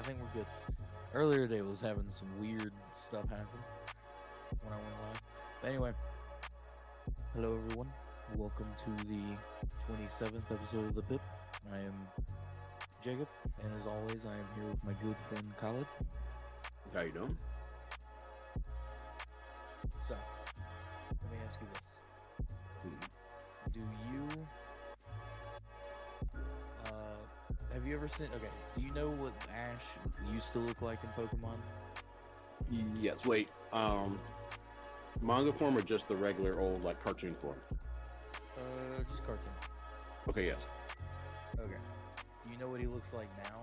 think we're good. Earlier today was having some weird stuff happen when I went live. But anyway, hello everyone. Welcome to the 27th episode of the PiP. I am Jacob, and as always, I am here with my good friend Khalid. How you doing? So, let me ask you this. Do you have you ever seen, okay, do you know what Ash used to look like in Pokemon? Yes. Wait. Manga form or just the regular old like cartoon form? Just cartoon. Okay. Yes. Okay. Do you know what he looks like now?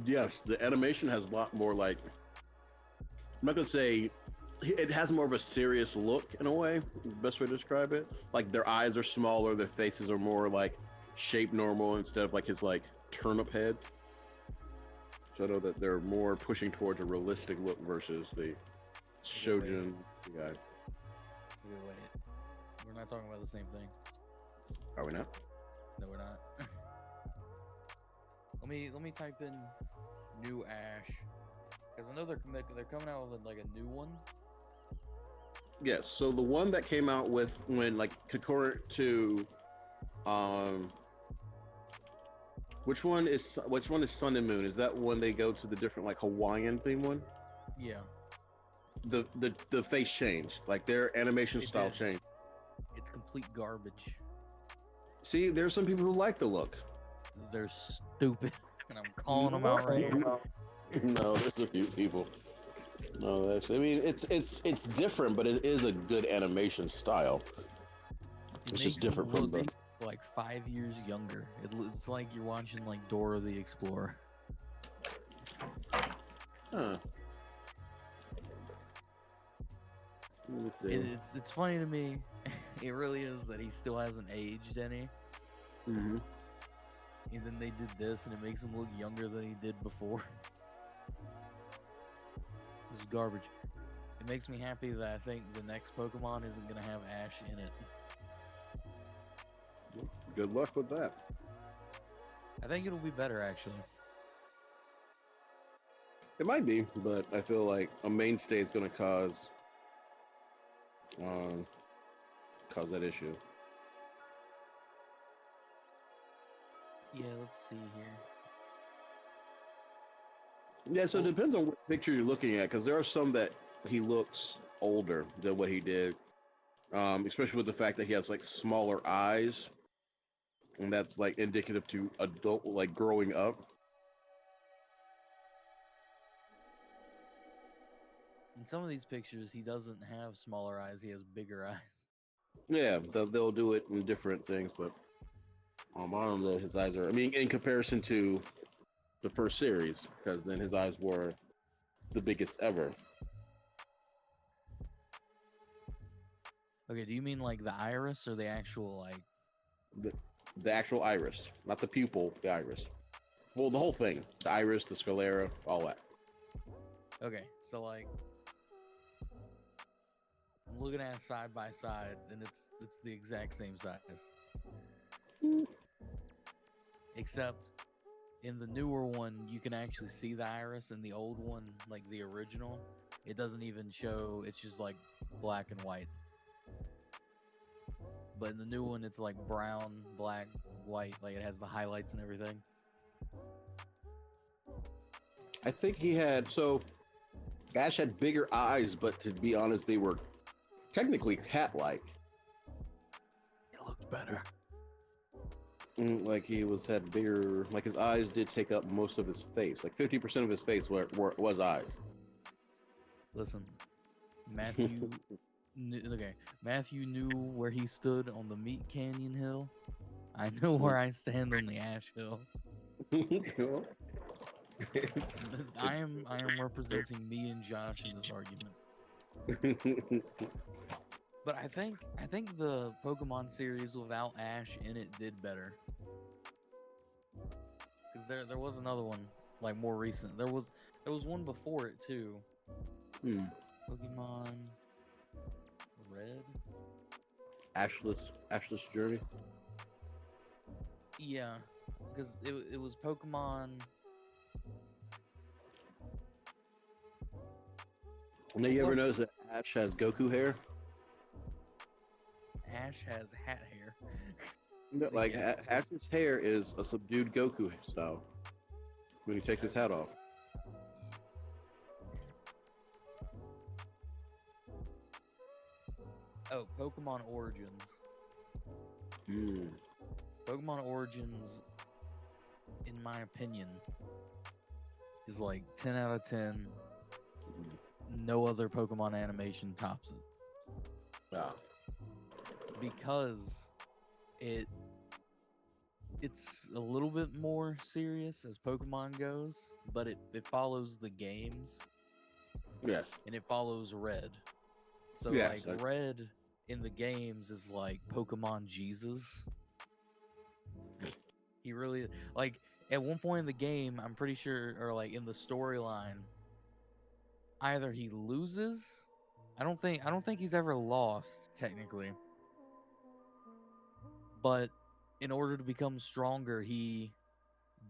Yes. The animation has a lot more like. I'm not gonna say. It has more of a serious look in a way. Best way to describe it. Like their eyes are smaller. Their faces are more like shaped normal instead of like his like turnip head. So I know that they're more pushing towards a realistic look versus the Shojin guy. Okay, wait. We're not talking about the same thing. Are we not? No, we're not. let me type in new Ash, because I know they're coming out with like a new one. Yes. So the one that came out with when like concurrent to, which one is Sun and Moon? Is that when they go to the different like Hawaiian theme one? Yeah. The face changed, like their animation style changed. It's complete garbage. See, there's some people who like the look. They're stupid, and I'm calling them out right now. No, there's a few people. No, that's. I mean, it's different, but it is a good animation style. It's just different from the. Like 5 years younger. It's like you're watching like Dora the Explorer. Huh. Let me see. It's funny to me. It really is that he still hasn't aged any. Mm-hmm. And then they did this, and it makes him look younger than he did before. This is garbage. It makes me happy that I think the next Pokemon isn't gonna have Ash in it. Good luck with that. I think it'll be better, actually. It might be, but I feel like a mainstay is going to cause that issue. Yeah, let's see here. Yeah, so it depends on what picture you're looking at, because there are some that he looks older than what he did, especially with the fact that he has like smaller eyes, and that's like indicative to adult, like growing up. In some of these pictures, he doesn't have smaller eyes, he has bigger eyes. Yeah, they'll do it in different things, but on his eyes are. I mean, in comparison to the first series, because then his eyes were the biggest ever. Okay, do you mean like the iris or the actual like The actual iris, not the pupil, the iris. Well, the whole thing, the iris, the sclera, all that. Okay, so like I'm looking at it side by side, and it's the exact same size. Except in the newer one, you can actually see the iris. In the old one, like the original, it doesn't even show. It's just like black and white. But in the new one, it's like brown, black, white. Like it has the highlights and everything. I think he had, so Ash had bigger eyes, but to be honest, they were technically cat-like. It looked better. Like he had bigger, like his eyes did take up most of his face. Like 50% of his face was eyes. Listen, Matthew. Matthew knew where he stood on the Meat Canyon Hill. I know where I stand on the Ash Hill. I am representing me and Josh in this argument. But I think the Pokemon series without Ash in it did better. Because there was another one like more recent. There was one before it too. Pokemon Red? Ashless Journey? Yeah, because it was Pokemon Now, you ever notice that Ash has Goku hair? Ash has hat hair. No, like Ash's hair is a subdued Goku style when he takes his hat off. Oh, Pokemon Origins. Mm. Pokemon Origins, in my opinion, is like 10 out of 10. No other Pokemon animation tops it. Yeah. Because it's a little bit more serious as Pokemon goes, but it follows the games. Yes. And it follows Red. So yes, like Red in the games is like Pokemon Jesus. He really like at one point in the game, I'm pretty sure, or like in the storyline, either he loses. I don't think he's ever lost technically. But in order to become stronger, he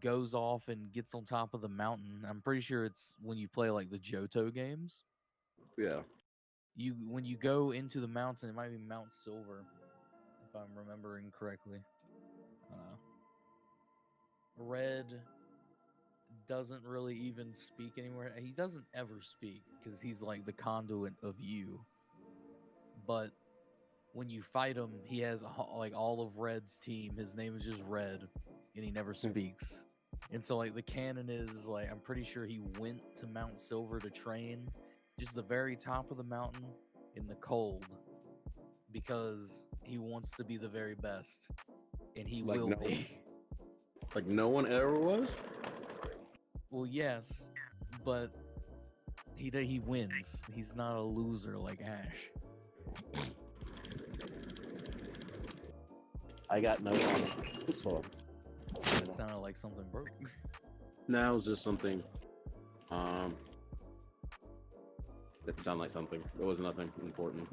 goes off and gets on top of the mountain. I'm pretty sure it's when you play like the Johto games. Yeah. When you go into the mountain, it might be Mount Silver, if I'm remembering correctly. Red doesn't really even speak anymore. He doesn't ever speak because he's like the conduit of you. But when you fight him, he has like all of Red's team. His name is just Red, and he never speaks. And so like the canon is like I'm pretty sure he went to Mount Silver to train, just the very top of the mountain in the cold, because he wants to be the very best, and he Like will no, be. like no one ever was. Well, yes, but he wins. He's not a loser like Ash. I got no. This one. It sounded like something broke. Now is just something. It sounded like something. It was nothing important.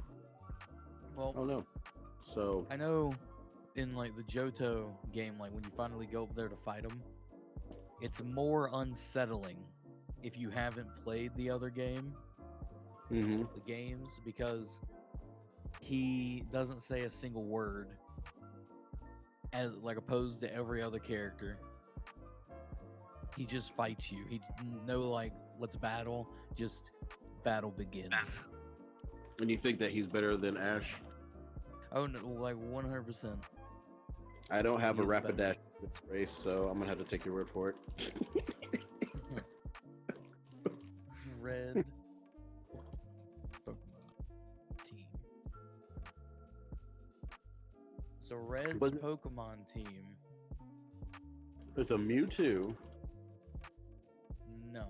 Well, Oh no. So I know in like the Johto game, like when you finally go up there to fight him, it's more unsettling if you haven't played the other game, the games, because he doesn't say a single word, as like opposed to every other character. He just fights you. He no like let's battle, just battle begins. And you think that he's better than Ash? Oh no, like 100%. I don't have He a is rapid better. dash in this race, so I'm gonna have to take your word for it. Red Pokemon team. So Red's Was it- Pokemon team. It's a Mewtwo, No.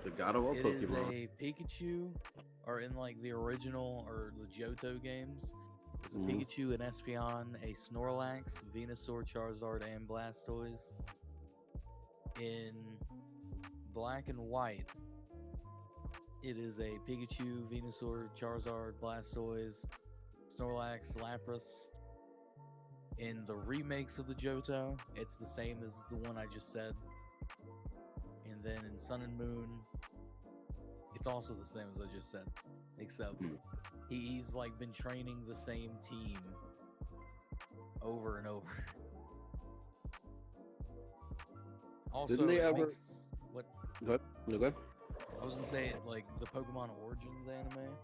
the god of all It is Pokemon. a Pikachu, or in like the original or the Johto games, it's a Mhm. Pikachu, an Espeon, a Snorlax, Venusaur, Charizard, and Blastoise. In Black and White, it is a Pikachu, Venusaur, Charizard, Blastoise, Snorlax, Lapras. In the remakes of the Johto, it's the same as the one I just said. And then in Sun and Moon, it's also the same as I just said, except he's like been training the same team over and over. Also, Didn't they it ever? makes what Go ahead. No, go ahead. I was gonna say, like the Pokemon Origins anime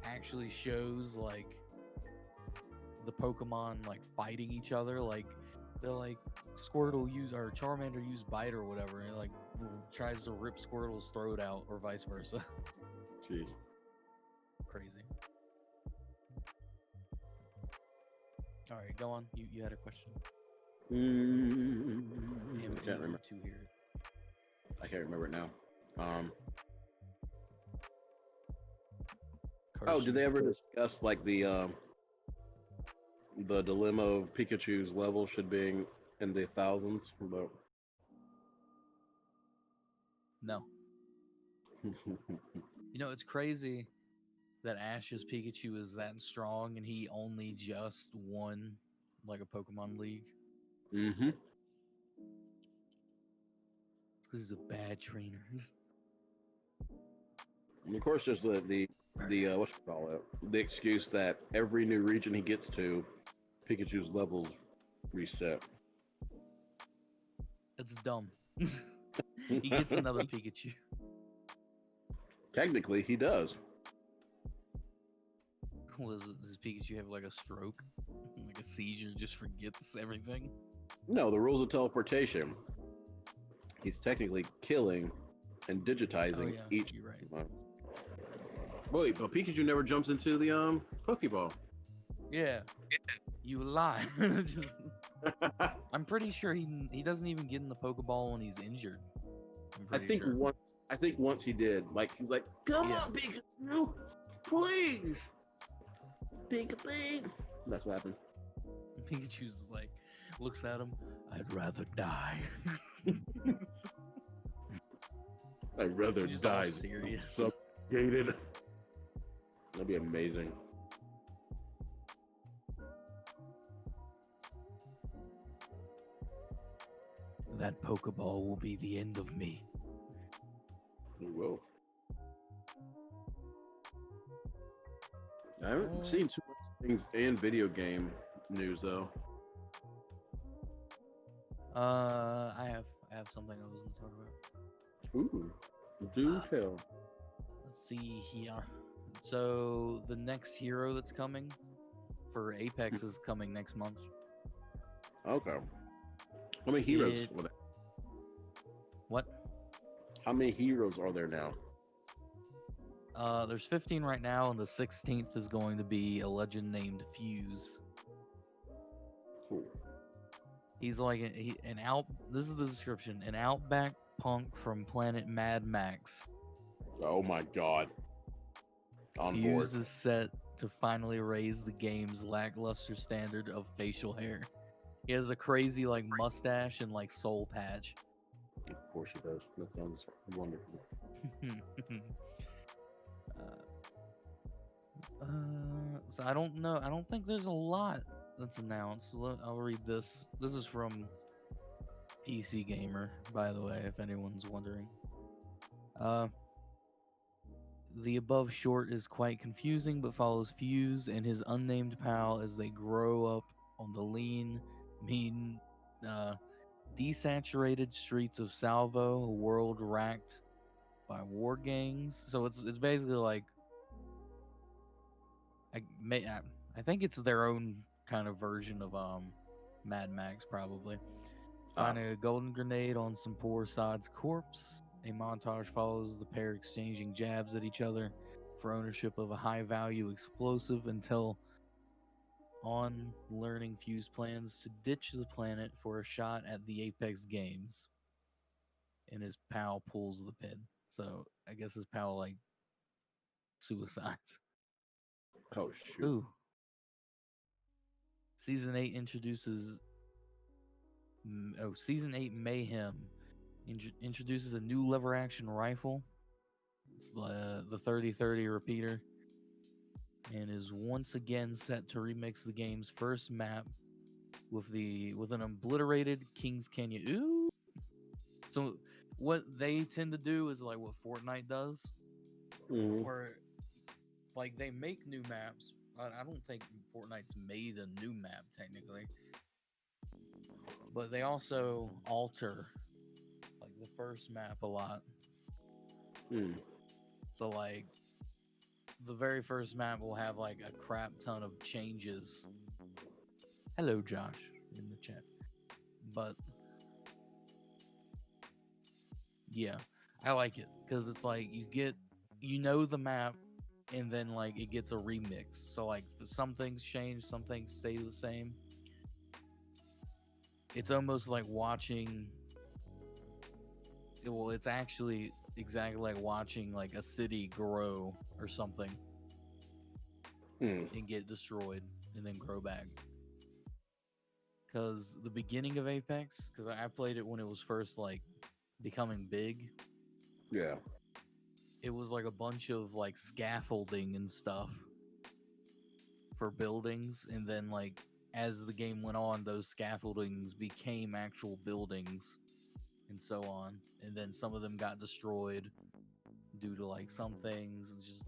actually shows like the Pokemon like fighting each other. Like they're like Squirtle or Charmander use Bite or whatever, and it, like tries to rip Squirtle's throat out, or vice versa. Jeez. Crazy. All right, go on. You had a question. I can't remember. To hear it. I can't remember it now. Oh, did they ever discuss like the dilemma of Pikachu's level should be in the thousands? But No. You know, it's crazy that Ash's Pikachu is that strong and he only just won like a Pokemon League. Mm-hmm. It's because he's a bad trainer. And of course, there's the what you call it, the excuse that every new region he gets to, Pikachu's levels reset. It's dumb. He gets another Pikachu. Technically, he does. Does Pikachu have like a stroke? Like a seizure, just forgets everything? No, the rules of teleportation. He's technically killing and Oh digitizing yeah, each. you're right. Wait, but Pikachu never jumps into the Pokeball. Yeah, you lie. Just, I'm pretty sure he doesn't even get in the Pokeball when he's injured. I'm I pretty think sure. once he did. Like he's like, come Yeah. on, Pikachu, please, Pikachu. That's what happened. Pikachu's like, looks at him. I'd rather die. I'd rather He's just all die. serious. Suffocated. That'd be amazing. That Pokeball will be the end of me. You will. I haven't seen too much things in video game news though. I have something I was gonna talk about. Ooh, do tell. Let's see here. So the next hero that's coming for Apex is coming next month. Okay. How many heroes? What? How many heroes are there now? There's 15 right now, and the 16th is going to be a legend named Fuse. Cool. He's like an out. This is the description: an outback punk from planet Mad Max. Oh my god. On board. Fuse is set to finally raise the game's lackluster standard of facial hair. He has a crazy like mustache and like soul patch. Of course he does. That sounds wonderful. So I don't know. I don't think there's a lot that's announced. I'll read this. This is from PC Gamer, by the way, if anyone's wondering. The above short is quite confusing, but follows Fuse and his unnamed pal as they grow up on the lean, mean, desaturated streets of Salvo, a world racked by war gangs. So it's basically like I think it's their own kind of version of Mad Max probably. Finding a golden grenade on some poor sod's corpse. A montage follows the pair exchanging jabs at each other for ownership of a high-value explosive until on learning Fuse plans to ditch the planet for a shot at the Apex games. And his pal pulls the pin. So I guess his pal like suicides. Oh shoot. Ooh. Season 8 introduces Season 8 Mayhem introduces a new lever action rifle. It's the 3030 repeater, and is once again set to remix the game's first map with an obliterated Kings Canyon. Ooh. So what they tend to do is like what Fortnite does, where like they make new maps. I don't think Fortnite's made a new map technically, but they also alter like the first map a lot. So like the very first map will have like a crap ton of changes. Hello, Josh, in the chat. But yeah, I like it because it's like you know the map, and then like it gets a remix. So like some things change, some things stay the same. It's almost like watching. Well, it's actually exactly like watching like a city grow or something and get destroyed and then grow back. Because the beginning of Apex, because I played it when it was first like becoming big. Yeah. It was like a bunch of like scaffolding and stuff for buildings, and then like as the game went on, those scaffoldings became actual buildings and so on, and then some of them got destroyed due to like some things. It's just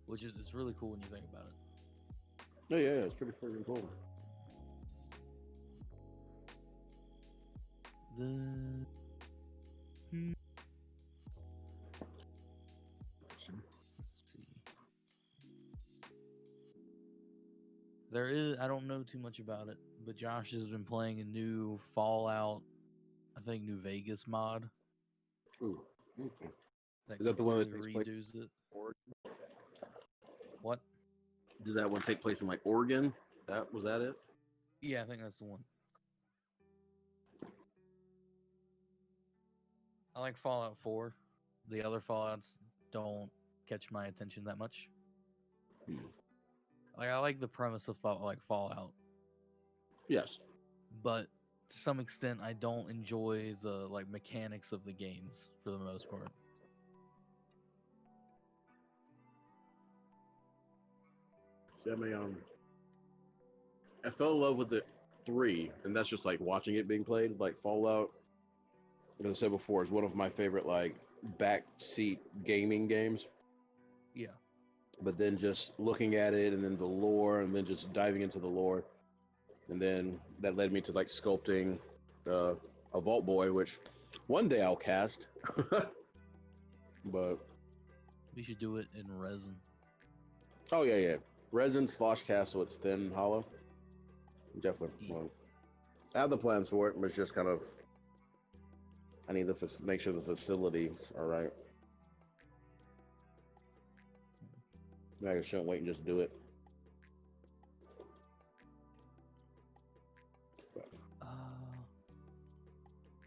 which is it's really cool when you think about it. Yeah, it's pretty freaking cool. Let's see. There is, I don't know too much about it, but Josh has been playing a new Fallout, I think New Vegas mod Ooh, okay. that Is that the one that completely takes place redos it. in What? Did that one take place in like Oregon? Was that it? Yeah, I think that's the one. I like Fallout 4. The other Fallouts don't catch my attention that much. Like I like the premise of Fallout. Yes. But to some extent I don't enjoy the like mechanics of the games for the most part. Yeah, I fell in love with the 3, and that's just like watching it being played. Like Fallout, as I said before, is one of my favorite like backseat gaming games. Yeah. But then just looking at it, and then the lore, and then just diving into the lore, and then that led me to like sculpting a Vault Boy, which one day I'll cast. But We should do it in resin. oh yeah, resin slosh castle. It's thin and hollow. Definitely. Yeah. Well, I have the plans for it, but it's just kind of I need to make sure the facilities are right. I shouldn't wait and just do it.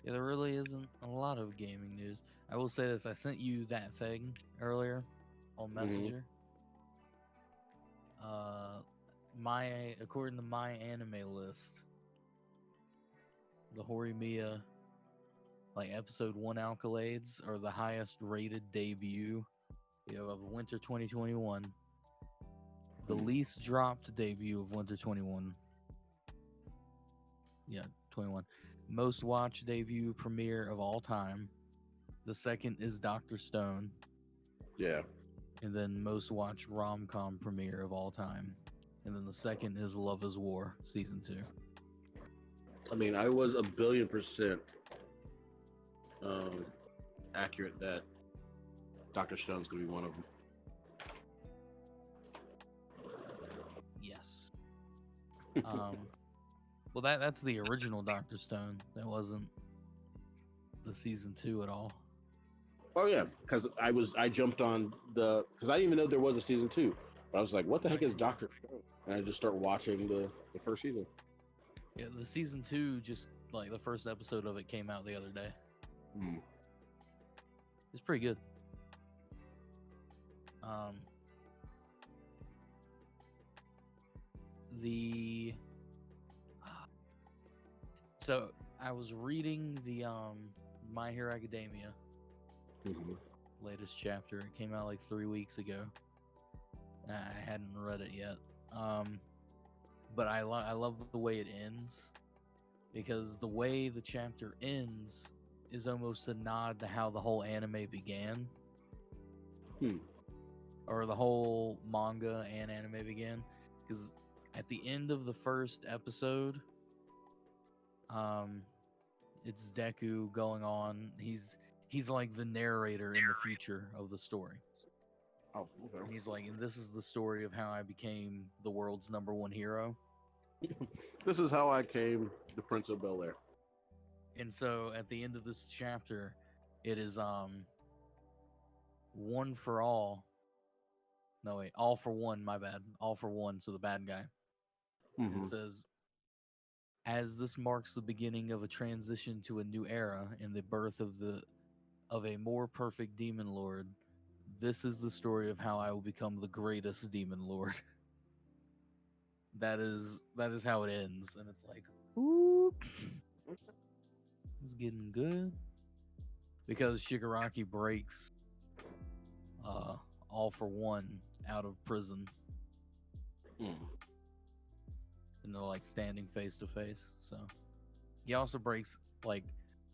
Yeah, there really isn't a lot of gaming news. I will say this: I sent you that thing earlier on Messenger. According to my anime list, the Horimiya like episode 1 Alkalades are the highest rated debut of winter 2021. The least dropped debut of winter 21. Yeah, 21. Most watched debut premiere of all time. The second is Dr. Stone. Yeah. And then most watched rom-com premiere of all time. And then the second is Love is War season 2. I mean, I was 1,000,000,000% accurate that Dr. Stone's going to be one of them. Yes. Well, that's the original Dr. Stone. That wasn't the season 2 at all. Oh yeah, because I jumped on because I didn't even know there was a season 2. But I was like, what the heck is Dr. Stone? And I just start watching the first season. Yeah, the season 2 just like the first episode of it came out the other day. It's pretty good. So I was reading the My Hero Academia latest chapter. It came out like 3 weeks ago. I hadn't read it yet. But I love the way it ends, because the way the chapter ends is almost a nod to how the whole anime began. Or the whole manga and anime began. Because at the end of the first episode, it's Deku going on. He's like the narrator in the future of the story. Oh, okay. And he's like, and this is the story of how I became the world's #1 hero. This is how I came the Prince of Bel-Air. And so at the end of this chapter, it is one for all. No wait, all for one, my bad. All for one, so the bad guy. It says, as this marks the beginning of a transition to a new era and the birth of a more perfect demon lord, this is the story of how I will become the greatest demon lord. That is how it ends, and it's like, ooh, it's getting good. Because Shigaraki breaks all for one out of prison. And they're like standing face to face. So he also breaks like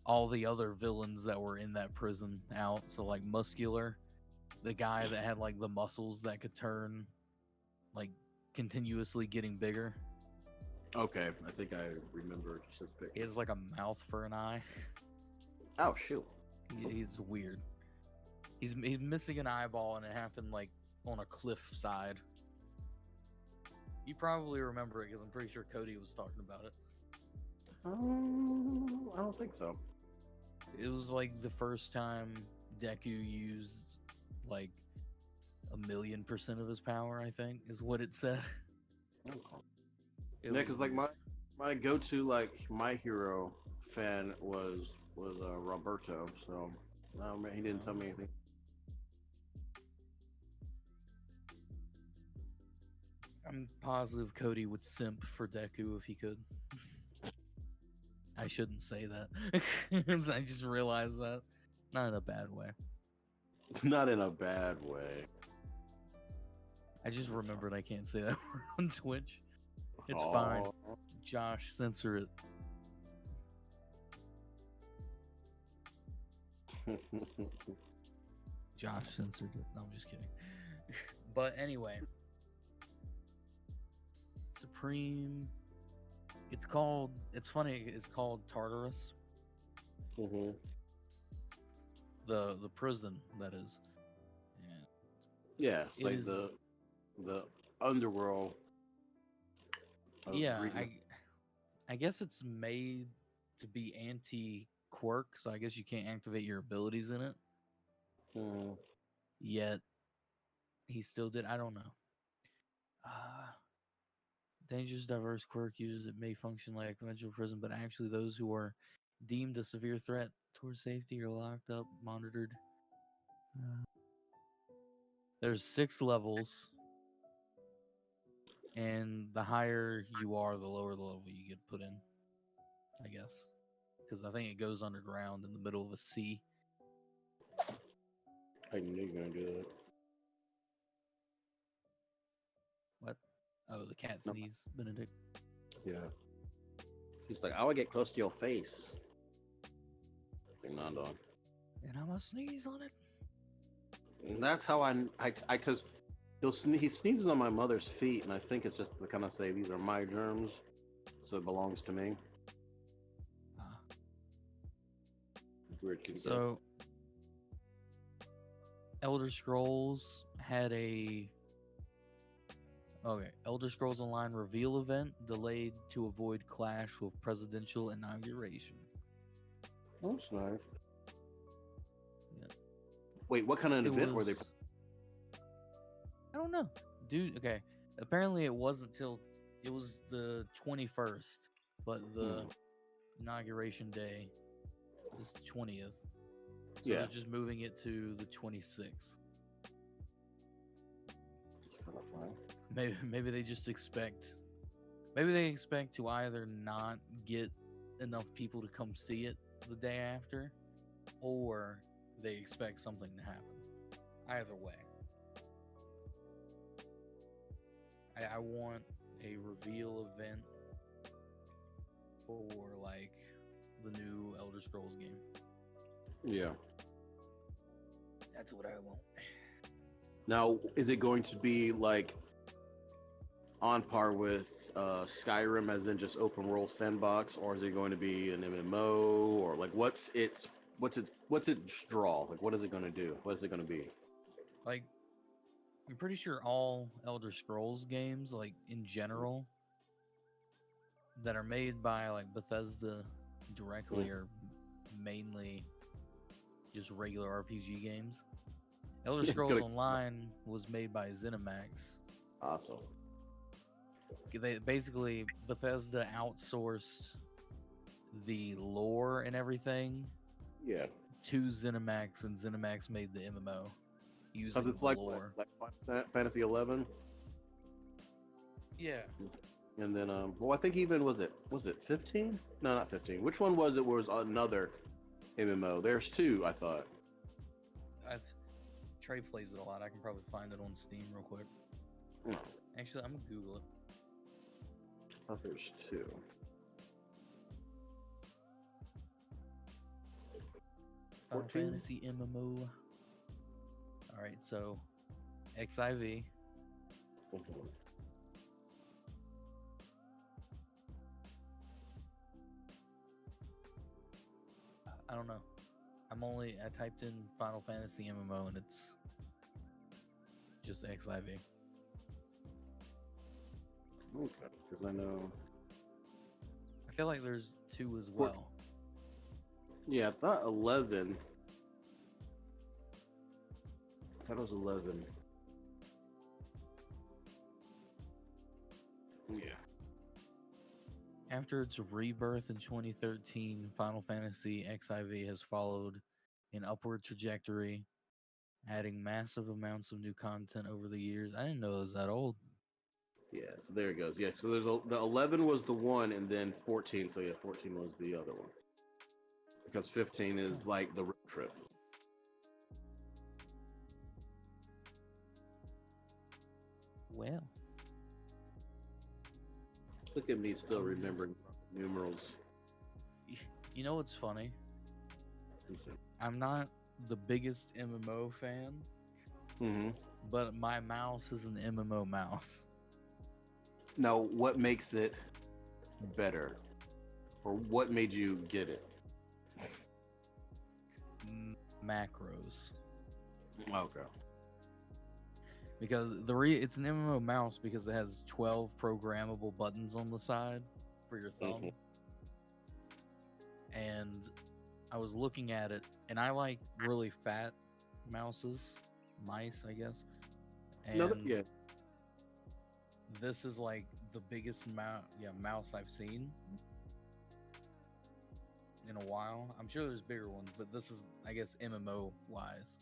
all the other villains that were in that prison out. So like Muscular, the guy that had like the muscles that could turn like continuously getting bigger. Okay, I think I remember just this He picture. has like a mouth for an eye. Oh shoot! He's weird. He's missing an eyeball, and it happened like on a cliff side. You probably remember it because I'm pretty sure Cody was talking about it. I don't think so. It was like the first time Deku used like 1,000,000% of his power, I think, is what it said. Okay. It Yeah, was because like weird. my go-to like My Hero fan was Roberto. So no man, he didn't tell me anything. I'm positive Cody would simp for Deku if he could. I shouldn't say that. I just realized that. Not in a bad way. Not in a bad way. I just remembered I can't say that word on Twitch. It's Aw. fine. Josh, censor it. Josh censored it. No, I'm just kidding. But anyway, Supreme. It's called. It's funny. It's called Tartarus. Mhm. The prison that is. And Yeah, it's it like is. the underworld of Yeah, Greek. I guess it's made to be anti-quirk, so I guess you can't activate your abilities in it. Mhm. Yet he still did. I don't know. Uh, dangerous, diverse quirk users that may function like a conventional prison, but actually those who are deemed a severe threat towards safety are locked up, monitored. Uh, there's 6 levels, and the higher you are, the lower the level you get put in. I guess because I think it goes underground in the middle of a sea. I knew you were gonna do that. What? Oh, the cat No. sneeze, Benedict. Yeah. She's like, I would get close to your face. Like, nah, dog. And I'm gonna sneeze on it. And that's how because he sneezes on my mother's feet, and I think it's just to kind of say these are my germs, so it belongs to me. Ah. Weird kid. So, Elder Scrolls had Elder Scrolls Online reveal event delayed to avoid clash with presidential inauguration. That's nice. Yeah. Wait, what kind of event were they? I don't know, dude. Okay, apparently it wasn't till it was the 21st, but the inauguration day is the 20th, so Yeah, they're just moving it to the 26th. it's kind of fun. Maybe they just expect. Maybe they expect to either not get enough people to come see it the day after, or they expect something to happen. Either way. I want a reveal event for like the new Elder Scrolls game. Yeah. That's what I want. Now, is it going to be like on par with Skyrim, as in just open world sandbox, or is it going to be an MMO, or like what's its draw? Like, what is it going to do? What is it going to be? Like, I'm pretty sure all Elder Scrolls games, like in general, that are made by like Bethesda directly are mainly just regular RPG games. Elder Scrolls Online was made by ZeniMax. Awesome. They basically Bethesda outsourced the lore and everything Yeah. to ZeniMax, and ZeniMax made the MMO using Because it's the like lore. Final Fantasy 11. Yeah. And then well, I think even was it 15? No, not 15. Which one was it? Was another MMO? There's 2, I thought. Trey plays it a lot. I can probably find it on Steam real quick. No, Actually, I'm gonna Google it. I thought there's 2. Final 14? Fantasy MMO. All right, so XIV. Mhm. I don't know. I typed in Final Fantasy MMO and it's just XIV. Okay, because I know. I feel like there's 2 as well. Yeah, I thought 11. I thought it was 11. Yeah. After its rebirth in 2013, Final Fantasy XIV has followed an upward trajectory, adding massive amounts of new content over the years. I didn't know it was that old. Yeah, so there it goes. Yeah, so the 11 was the one, and then 14. So yeah, 14 was the other one. Because 15 is like the road trip. Well, Look at me still remembering numerals. you know what's funny? I'm not the biggest MMO fan, Mm-hmm. but my mouse is an MMO mouse. Now, what makes it better? Or what made you get it? Macros. Okay. Because it's an MMO mouse because it has 12 programmable buttons on the side for your thumb. Mhm. And I was looking at it, and I like really fat mice, I guess. And Yeah. this is like the biggest mouse I've seen in a while. I'm sure there's bigger ones, but this is, I guess, MMO wise.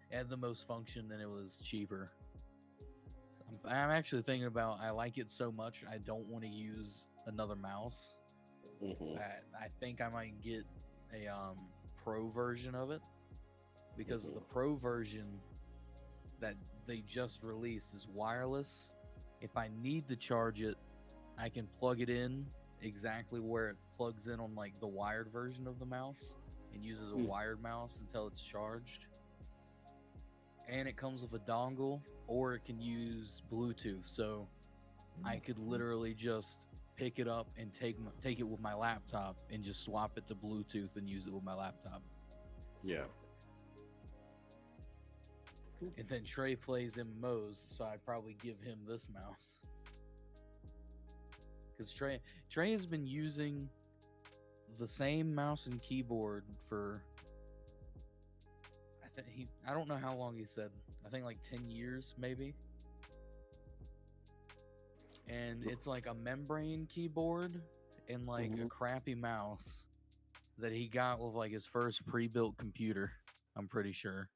It had the most function and it was cheaper. So I'm actually thinking about, I like it so much, I don't want to use another mouse. Mm-hmm. I think I might get a pro version of it, because the pro version that they just released is wireless. If I need to charge it, I can plug it in exactly where it plugs in on like the wired version of the mouse, and uses a wired mouse until it's charged. And it comes with a dongle, or it can use Bluetooth, so I could literally just pick it up and take it with my laptop and just swap it to Bluetooth and use it with my laptop. Yeah. And then Trey plays MMOs, so I'd probably give him this mouse. Because Trey has been using the same mouse and keyboard for, I don't know how long he said. I think like 10 years, maybe. And it's like a membrane keyboard and like a crappy mouse that he got with like his first pre-built computer, I'm pretty sure.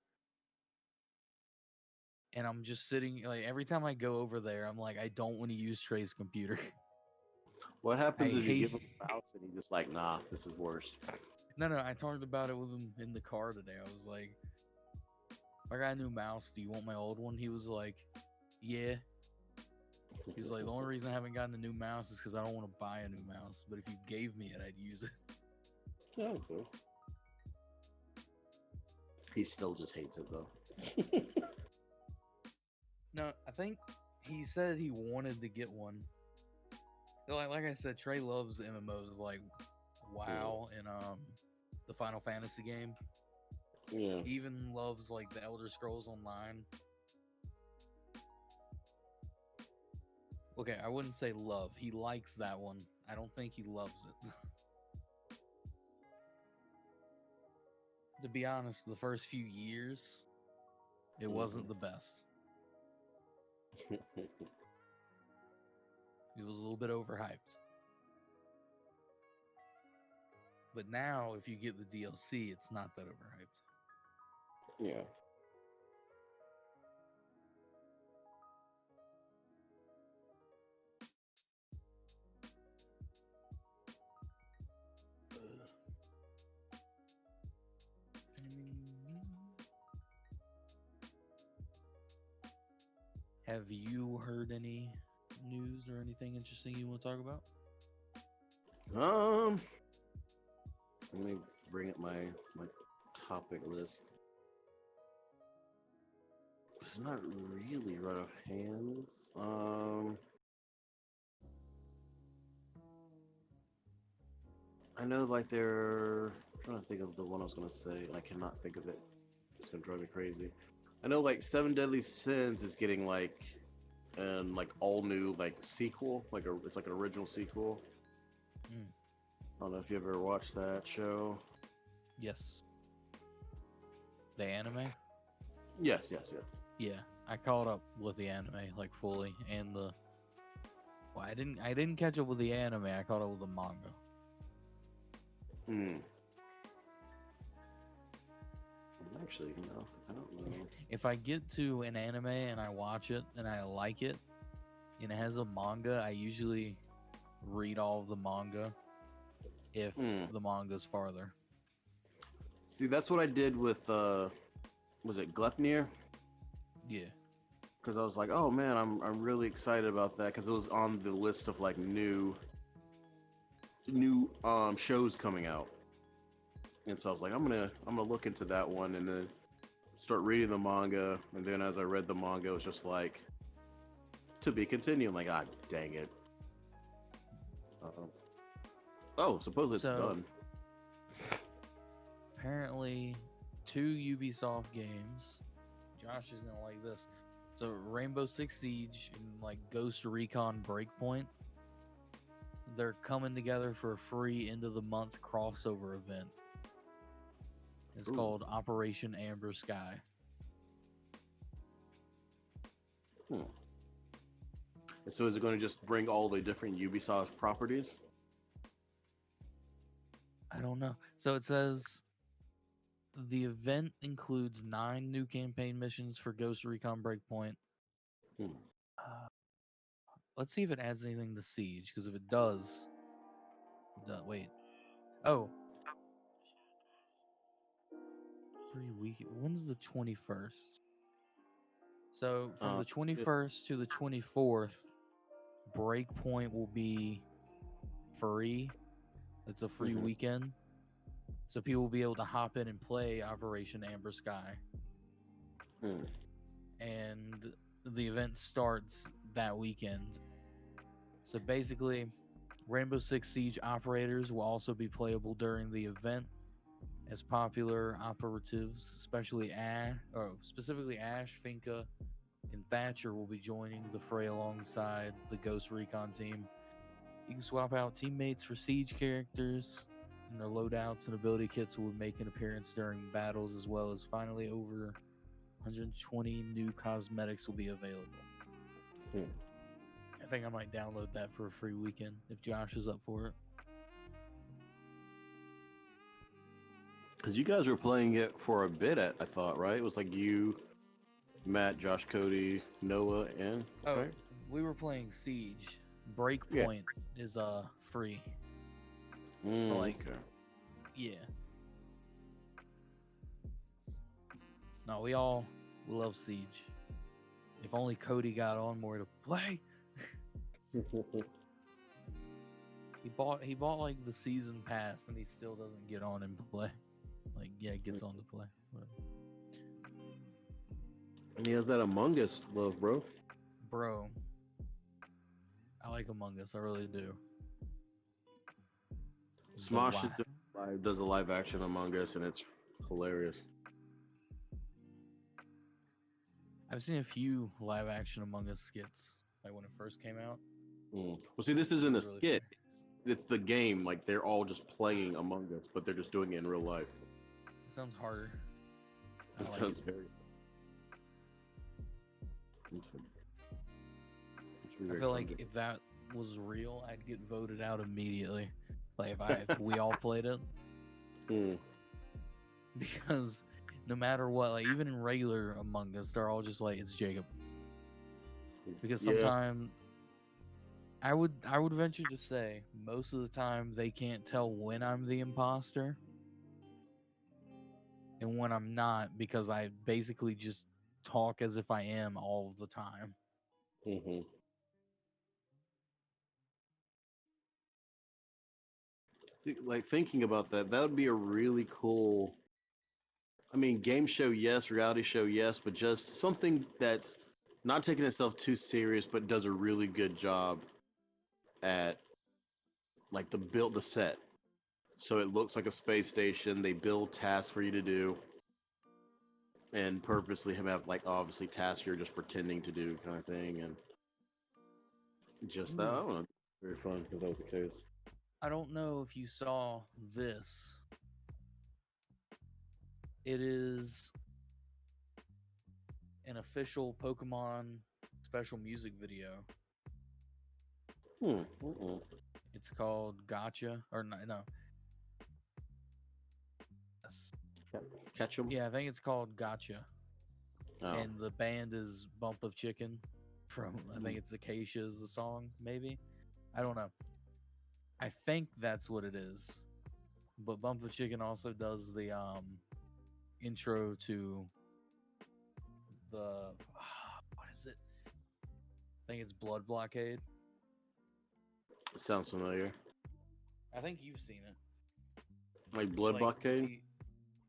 And I'm just sitting, like, every time I go over there, I'm like, I don't want to use Trey's computer. What happens I if you hate- give him a mouse and he's just like, nah, this is worse? No, I talked about it with him in the car today. I was like, I got a new mouse. Do you want my old one? He was like, yeah. He was like, the only reason I haven't gotten a new mouse is because I don't want to buy a new mouse. But if you gave me it, I'd use it. Yeah, so. He still just hates it though. No, I think he said he wanted to get one. Like I said, Trey loves MMOs like WoW and the Final Fantasy game. Yeah. He even loves like the Elder Scrolls Online. Okay, I wouldn't say love. He likes that one. I don't think he loves it. To be honest, the first few years, it wasn't the best. It was a little bit overhyped. But now, if you get the DLC, it's not that overhyped. Yeah. Have you heard any news or anything interesting you want to talk about? Let me bring up my topic list. It's not really right off hands. I know, like they're I'm trying to think of the one I was gonna say, and I cannot think of it. It's gonna drive me crazy. I know, like Seven Deadly Sins is getting like all new like sequel, it's like an original sequel. Mm. I don't know if you ever watched that show. Yes. The anime? Yes, yes, yes. Yeah. I caught up with the anime like fully and the well, I didn't catch up with the anime, I caught up with the manga. Hmm. Actually, no, I don't know. If I get to an anime and I watch it and I like it and it has a manga, I usually read all of the manga if Hmm. the manga's farther. See, that's what I did with was it Glepnir? Yeah. Because I was like, oh man, I'm really excited about that because it was on the list of like new shows coming out, and so I was like, I'm gonna look into that one and then start reading the manga, and then as I read the manga, it was just like to be continued. I'm like, ah, dang it. Oh, suppose it's So done. apparently 2 Ubisoft games. Josh is gonna like this. So Rainbow Six Siege and like Ghost Recon Breakpoint, they're coming together for a free end of the month crossover event. It's Ooh. called Operation Amber Sky. Hmm. And so is it going to just bring all the different Ubisoft properties? I don't know. So it says the event includes 9 new campaign missions for Ghost Recon Breakpoint. Hmm. Uh, let's see if it adds anything to Siege, because if it does, wait. Oh, free week. When's the 21st? So from the It, 21st to the 24th, Breakpoint will be free. It's a free mhm. weekend. So people will be able to hop in and play Operation Amber Sky. Hmm. And the event starts that weekend. So basically, Rainbow Six Siege operators will also be playable during the event as popular operatives, specifically Ash, Finka, and Thatcher will be joining the fray alongside the Ghost Recon team. You can swap out teammates for Siege characters, and their loadouts and ability kits will make an appearance during battles, as well as finally over 120 new cosmetics will be available. Hmm. I think I might download that for a free weekend if Josh is up for it. Because you guys were playing it for a bit, I thought, right? It was like you, Matt, Josh, Cody, Noah, and Oh, right? we were playing Siege. Yeah. Breakpoint is free. So like, Okay. yeah. No, we love Siege. If only Cody got on more to play. He bought like the season pass and he still doesn't get on and play. Like, yeah, gets on to play. Whatever. And he has that Among Us love, bro. Bro, I like Among Us. I really do. The Smosh why? does a live action Among Us, and it's hilarious. I've seen a few live action Among Us skits, like when it first came out. Well, see, this It isn't a was really funny. skit. It's the game. Like they're all just playing Among Us, but they're just doing it in real life. It sounds harder. I It like it. sounds very. It should be I very feel fun. like if that was real, I'd get voted out immediately. Like if we all played it, Hmm. because no matter what, like even in regular Among Us, they're all just like it's Jacob. Because Yeah. sometimes I would venture to say most of the time they can't tell when I'm the imposter and when I'm not because I basically just talk as if I am all the time. Hmm. See, like thinking about that, that would be a really cool I mean, game show, yes. Reality show, yes. But just something that's not taking itself too serious, but does a really good job at like the set. So it looks like a space station. They build tasks for you to do, and purposely have like obviously tasks you're just pretending to do kind of thing, and just that. I Ooh, don't know. Very fun if that was the case. I don't know if you saw this. It is an official Pokemon special music video. Hmm. Mm-mm. It's called Gotcha, or no, no. Yes. Catch them. Yeah, I think it's called Gotcha, Oh. and the band is Bump of Chicken from I Mm. think it's Acacia is the song, maybe. I don't know. I think that's what it is. But Bump of Chicken also does the intro to the what is it? I think it's Blood Blockade. Sounds familiar. I think you've seen it. Like blood Like blockade.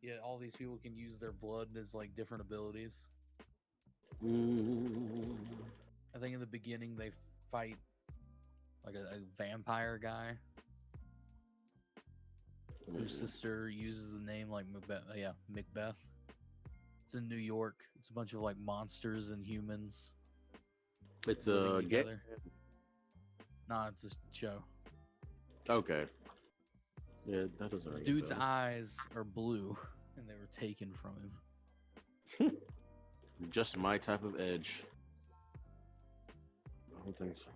yeah, all these people can use their blood as like different abilities. Mm. I think in the beginning they fight like a vampire guy whose sister uses the name like Macbeth. Yeah, Macbeth. It's in New York. It's a bunch of like monsters and humans It's living a game. together. Nah, it's a show. Okay. Yeah, that doesn't The ring a dude's bell. eyes are blue, and they were taken from him. Just my type of edge. I don't think so.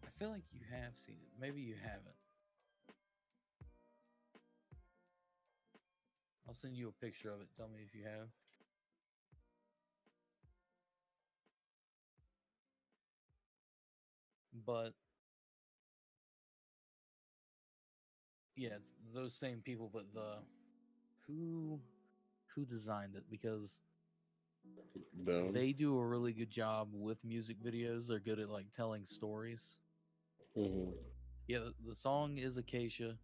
I feel like you have seen it. Maybe you haven't. I'll send you a picture of it. Tell me if you have. But yeah, it's those same people, but the who who designed it because Boom. they do a really good job with music videos. They're good at like telling stories. Mm-hmm. Yeah, the song is Acacia.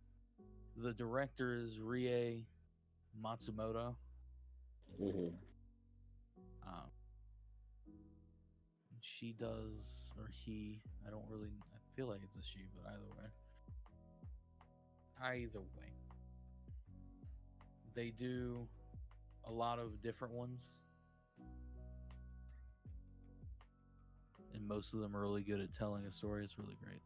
The director is Rie Matsumoto. Mm-hmm. Um, she does or he. I don't really. I feel like it's a she, but either way, they do a lot of different ones, and most of them are really good at telling a story. It's really great.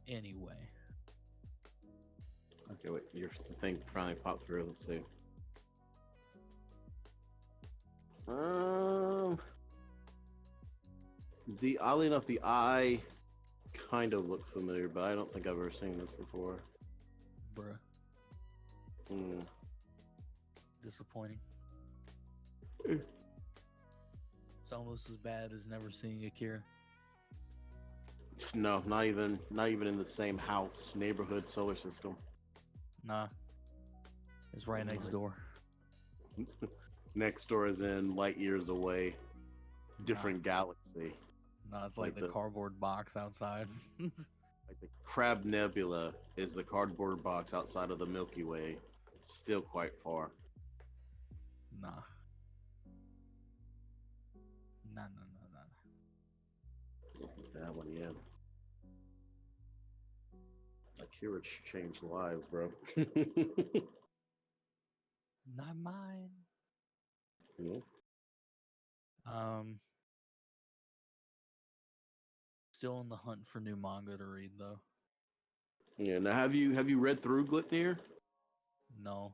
Anyway, Okay, wait. Your thing finally popped through. Let's see. Um, the oddly enough, the eye kind of looked familiar, but I don't think I've ever seen this before. bruh, Mm. disappointing. It's almost as bad as never seeing Akira. No, not even in the same house, neighborhood, solar system. Nah, it's right next door. Next door is in light years away, different galaxy. Nah, it's like Like the the cardboard box outside. like the Crab Nebula is the cardboard box outside of the Milky Way. Still quite far. Nah. Nah, nah, nah, nah. That one, yeah. Akira changed lives, bro. Not mine. Yeah. Um, still on the hunt for new manga to read though. Yeah. Now, have you read through Glitnir? No,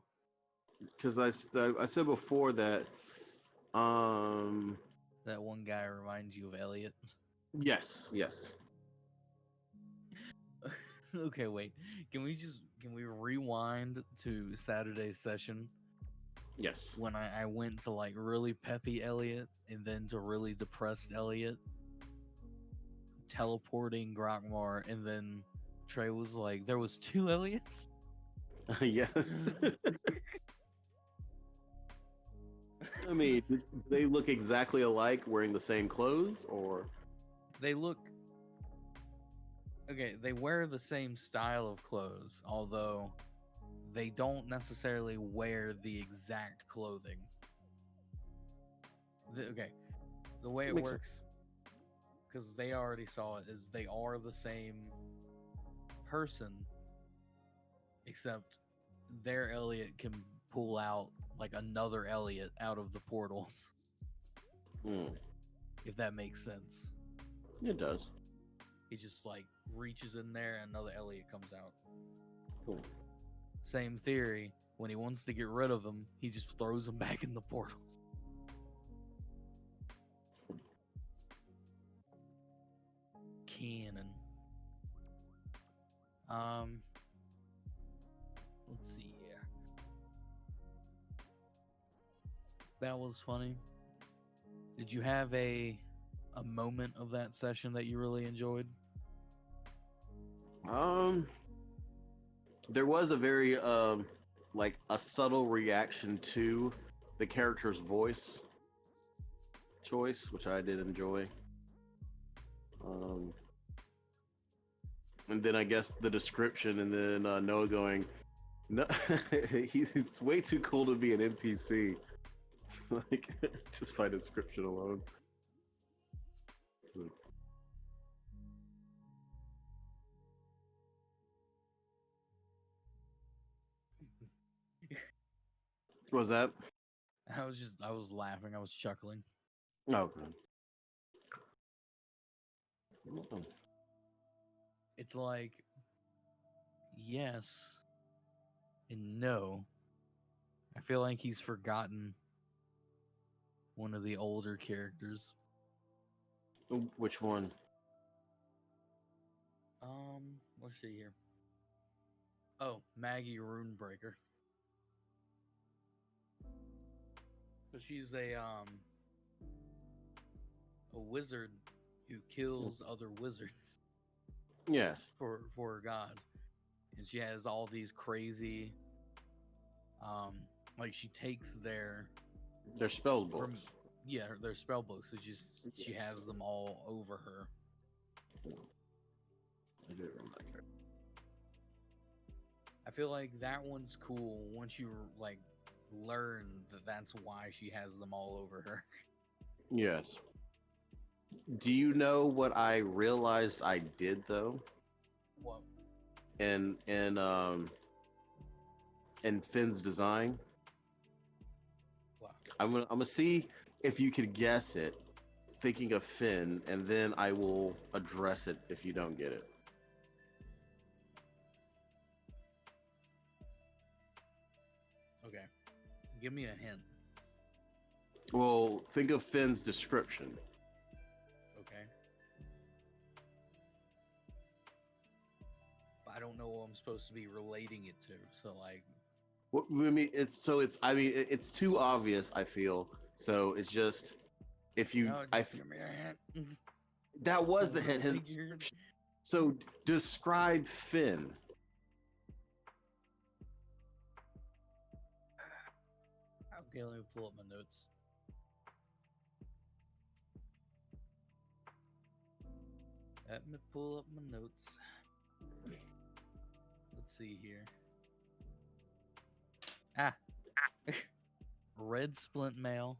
Because I said before that. Um. that one guy reminds you of Elliot. Yes. Yes. Okay, wait. Can we rewind to Saturday's session Yes. when I went to like really peppy Elliot and then to really depressed Elliot, teleporting Grokmar, and then Trey was like, there was two Elliots. Yes. I mean, do they look exactly alike, wearing the same clothes, or They look okay. They wear the same style of clothes, although they don't necessarily wear the exact clothing. Okay, the way it makes sense? works, because they already saw it, is they are the same person, except their Elliot can pull out like another Elliot out of the portals, Hmm, if that makes sense. it does. He just like reaches in there and another Elliot comes out. Cool. Same theory. When he wants to get rid of him, he just throws him back in the portals. Canon. Let's see here. That was funny. Did you have a moment of that session that you really enjoyed? Um, there was a very like a subtle reaction to the character's voice choice, which I did enjoy. Um, and then I guess the description, and then Noah going, "No, he's way too cool to be an NPC." Like, just by description alone. What was that? I was laughing. I was chuckling. Oh, okay. It's like yes and no. I feel like he's forgotten one of the older characters. Which one? Let's see here. Oh, Maggie Runebreaker. So she's a wizard who kills other wizards Yes, for her god. And she has all these crazy like she takes they're spell books. from their spell books. So she has them all over her. I do remember. I feel like that one's cool once you like learn that that's why she has them all over her. Yes. Do you know what I realized I did though? What? In in Finn's design? Wow. I'm gonna see if you could guess it, thinking of Finn, and then I will address it if you don't get it. Okay. Give me a hint. Well, think of Finn's description. Okay. I don't know what I'm supposed to be relating it to. So like What I mean, it's too obvious. I feel so. It's just if you just give me a hint. that was the hint. His Figured. so describe Finn. Okay, let me pull up my notes. Let me pull up my notes. Let's see here. Ah. Red splint mail,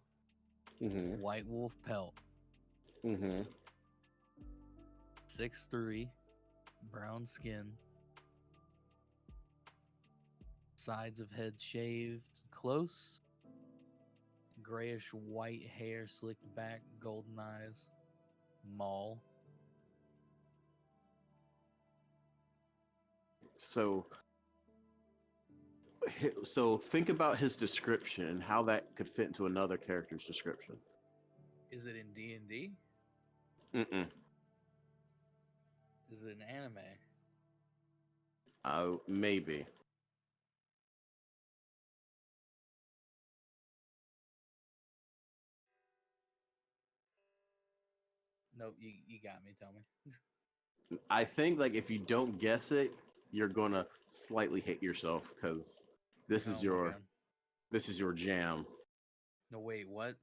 Mm-hmm. white wolf pelt, Mm-hmm. 6'3", brown skin, sides of head shaved close, grayish white hair slicked back, golden eyes, maul. So think about his description and how that could fit into another character's description. Is it in D&D? Mm-mm. Is it an anime? Maybe. Nope, you got me. Tell me. I think like if you don't guess it, you're gonna slightly hate yourself because this is Oh my your god. this is your jam. No, wait, what?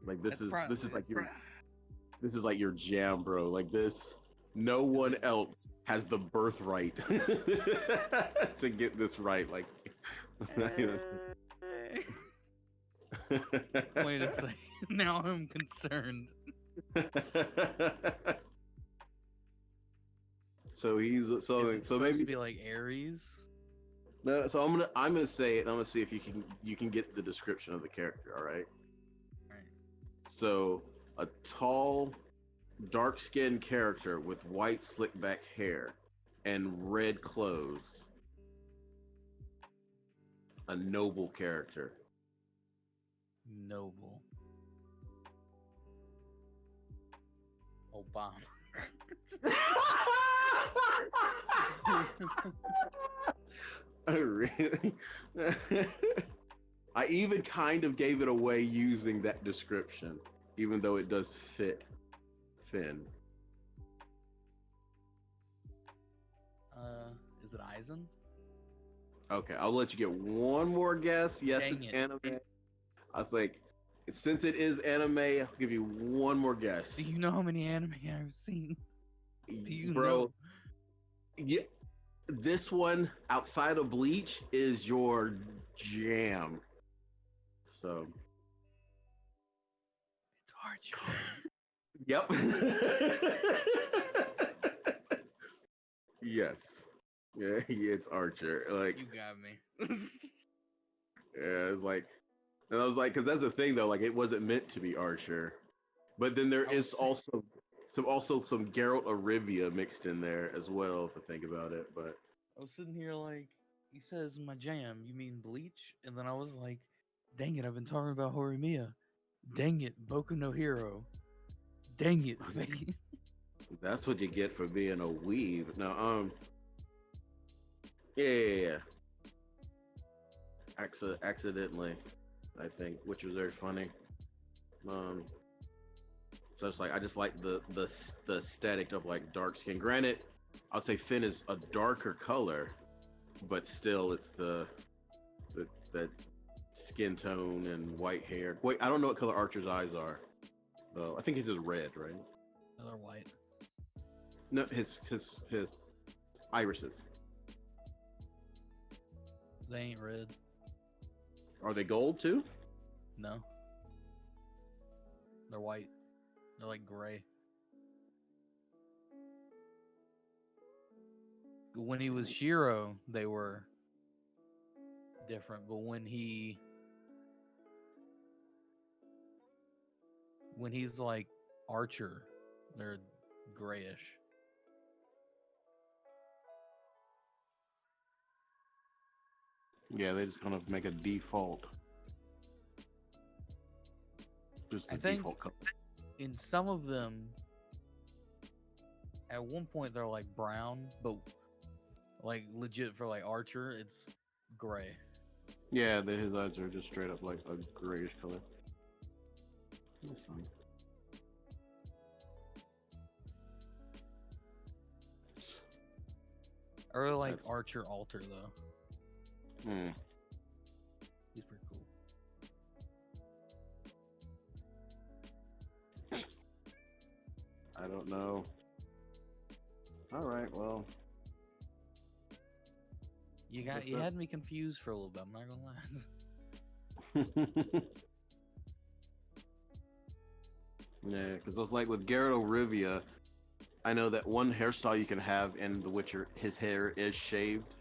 Like That's probably this is like your jam, bro. Like this, no is one it. else has the birthright to get this right. Like, Wait a second. Now I'm concerned. so he's Is so it so supposed maybe to be like Aries? no. So I'm gonna say it. And I'm gonna see if you can get the description of the character. All right. Right. So a tall, dark-skinned character with white slick-back hair and red clothes. A noble character. Noble. Obama. Oh, really? I even kind of gave it away using that description, even though it does fit Finn. Is it Eisen? Okay, I'll let you get one more guess. Yes, Dang it's it. anime. I was like, since it is anime, I'll give you one more guess. Do you know how many anime I've seen? Do you Bro, know? yeah, this one outside of Bleach is your jam. So, It's Archer. yep. Yes. Yeah, it's Archer. Like, You got me. yeah, it's like, and I was like, because that's the thing though, like it wasn't meant to be Archer, but then there I was is also some Geralt of Rivia mixed in there as well, if I think about it. But I was sitting here like, you said it's my jam. You mean Bleach? And then I was like, dang it, I've been talking about Horimiya. Dang it, Boku no Hero. Dang it, Fate. that's what you get for being a weeb. No, yeah. Accidentally, I think, which was very funny. So it's like I just like the aesthetic of like dark skin. Granted, I'd say Finn is a darker color, but still it's the skin tone and white hair. Wait, I don't know what color Archer's eyes are, though. I think his is red, right? Another white. No, his irises. They ain't red. Are they gold too? No. They're white. They're like gray. When he was Shiro, they were different, but when he's like Archer, they're grayish. Yeah, they just kind of make a default. Just the I think default color. in some of them, at one point they're like brown, but like legit for like Archer, it's gray. Yeah, his eyes are just straight up like a grayish color. That's fine. I really like That's- Archer Alter though. Hmm. He's pretty cool. I don't know. All right, well. You Guess you that's- had me confused for a little bit. I'm not gonna lie. Yeah, because I was like with Geralt of Rivia, I know that one hairstyle you can have in The Witcher, his hair is shaved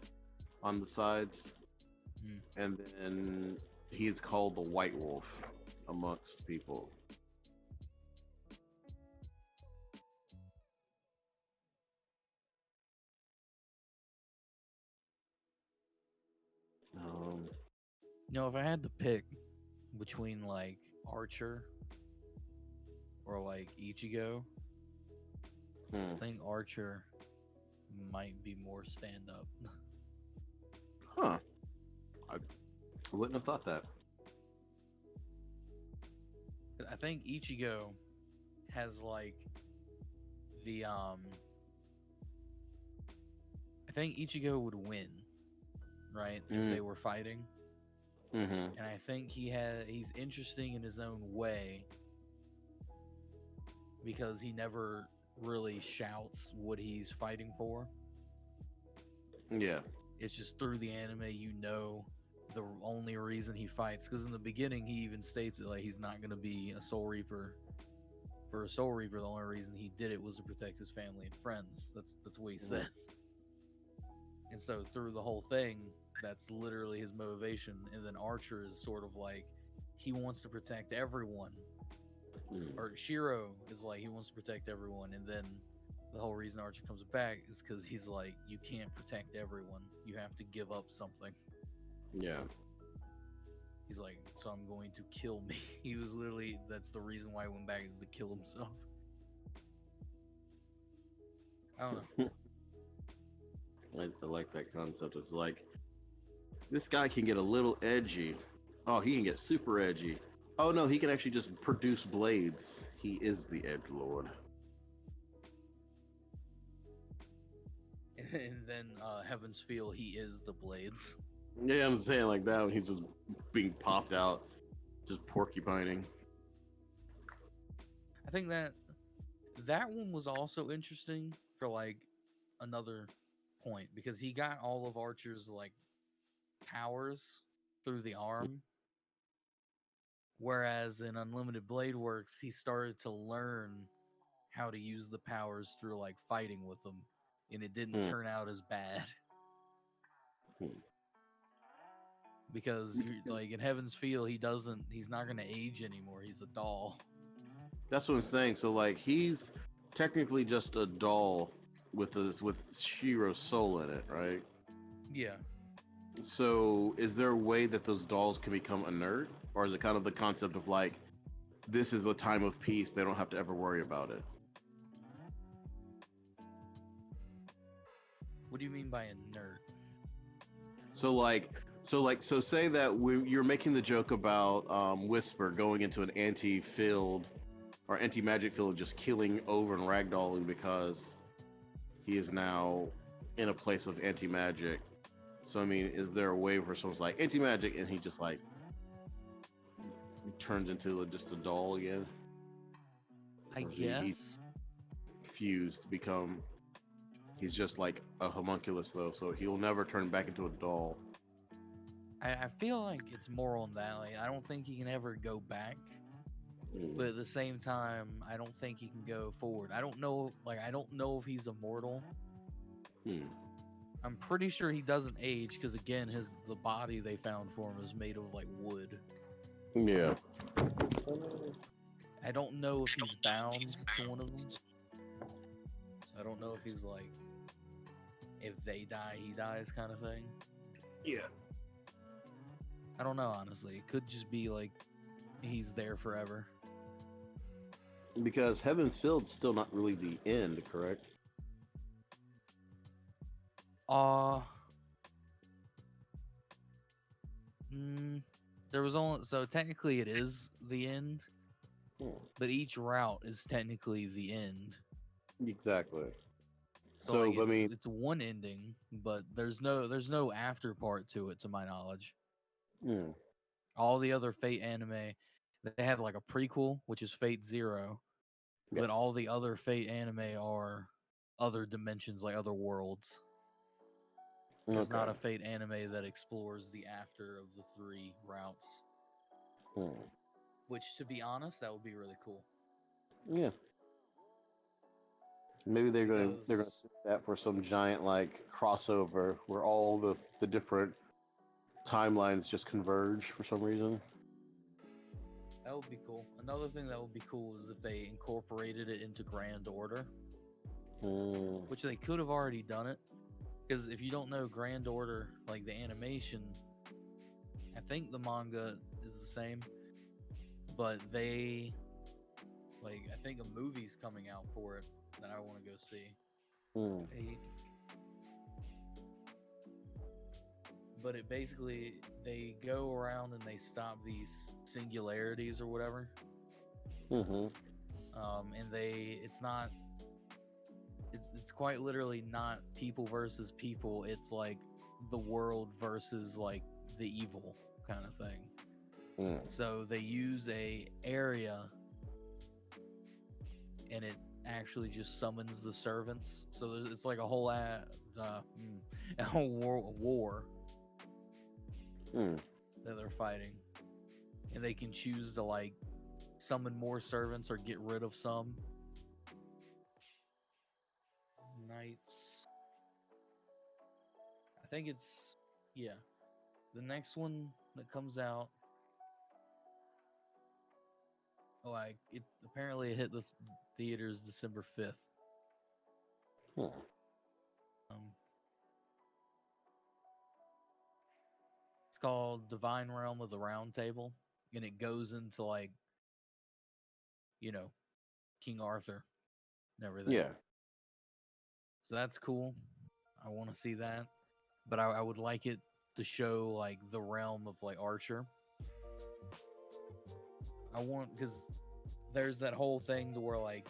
on the sides, and then he's called the White Wolf amongst people. If I had to pick between like Archer or like Ichigo, I think Archer might be more stand up. Huh. I wouldn't have thought that. I think Ichigo has like the I think Ichigo would win, right? If they were fighting. Mm-hmm. and I think he's interesting in his own way because he never really shouts what he's fighting for. Yeah. It's just through the anime, the only reason he fights. Because in the beginning, he even states it like he's not going to be a Soul Reaper. For a Soul Reaper, the only reason he did it was to protect his family and friends. That's what he says. And so through the whole thing, that's literally his motivation. And then Archer is sort of like he wants to protect everyone. Mm. Or Shiro is like he wants to protect everyone, and then the whole reason Archer comes back is because he's like, you can't protect everyone. You have to give up something. Yeah. He's like, so I'm going to kill me. He was literally, that's the reason why he went back, is to kill himself. I don't know. I like that concept of like, this guy can get a little edgy. Oh, he can get super edgy. Oh no, he can actually just produce blades. He is the Edge Lord. And then Heaven's Feel, he is the Blades. Yeah, I'm saying like that when he's just being popped out, just porcupining. I think that one was also interesting for like another point because he got all of Archer's like powers through the arm. Whereas in Unlimited Blade Works, he started to learn how to use the powers through like fighting with them, and it didn't turn out as bad because you like in Heaven's Feel, he's not gonna age anymore. He's a doll. That's what I'm saying. So like he's technically just a doll with Shiro's soul in it, right? Yeah. So is there a way that those dolls can become inert? Or is it kind of the concept of like this is a time of peace, they don't have to ever worry about it? What do you mean by inert? So say that you're making the joke about Whisper going into an anti-field or anti-magic field and just killing over and ragdolling because he is now in a place of anti-magic. So I mean, is there a way where someone's like anti-magic and he just like turns into just a doll again? I Or guess. he's fused to become. He's just like a homunculus though, so he'll never turn back into a doll. I feel like it's more on that. Like, I don't think he can ever go back, but at the same time, I don't think he can go forward. I don't know. Like, I don't know if he's immortal. I'm pretty sure he doesn't age because again, the body they found for him is made of like wood. Yeah. I don't know if he's bound to one of them. So I don't know if he's like, if they die, he dies kind of thing. Yeah. I don't know, honestly. It could just be like he's there forever. Because Heaven's Field's still not really the end, correct? There was only, so technically it is the end, but each route is technically the end. Exactly. So like, I mean, it's one ending, but there's no after part to it, to my knowledge. All the other Fate anime, they have like a prequel, which is Fate Zero, but all the other Fate anime are other dimensions, like other worlds. There's not a Fate anime that explores the after of the three routes. Which, to be honest, that would be really cool. Yeah. Maybe they're gonna set that for some giant like crossover where all the different timelines just converge for some reason. That would be cool. Another thing that would be cool is if they incorporated it into Grand Order, which they could have already done it. Because if you don't know Grand Order, like the animation, I think the manga is the same, but I think a movie's coming out for it that I want to go see. But it basically, they go around and they stop these singularities or whatever. And it's quite literally not people versus people. It's like the world versus like the evil. kind of thing. Mm. So they use a area, and it actually just summons the servants. So it's like a whole a whole war Mm. that they're fighting, and they can choose to like summon more servants or get rid of some. Knights. I think it's yeah. The next one that comes out. Oh, it apparently it hit the theaters December 5th. Huh. Um, it's called Divine Realm of the Round Table, and it goes into like, you know, King Arthur and everything. Yeah. So that's cool. I want to see that, but I would like it to show like the realm of like Archer. I want because there's that whole thing to where like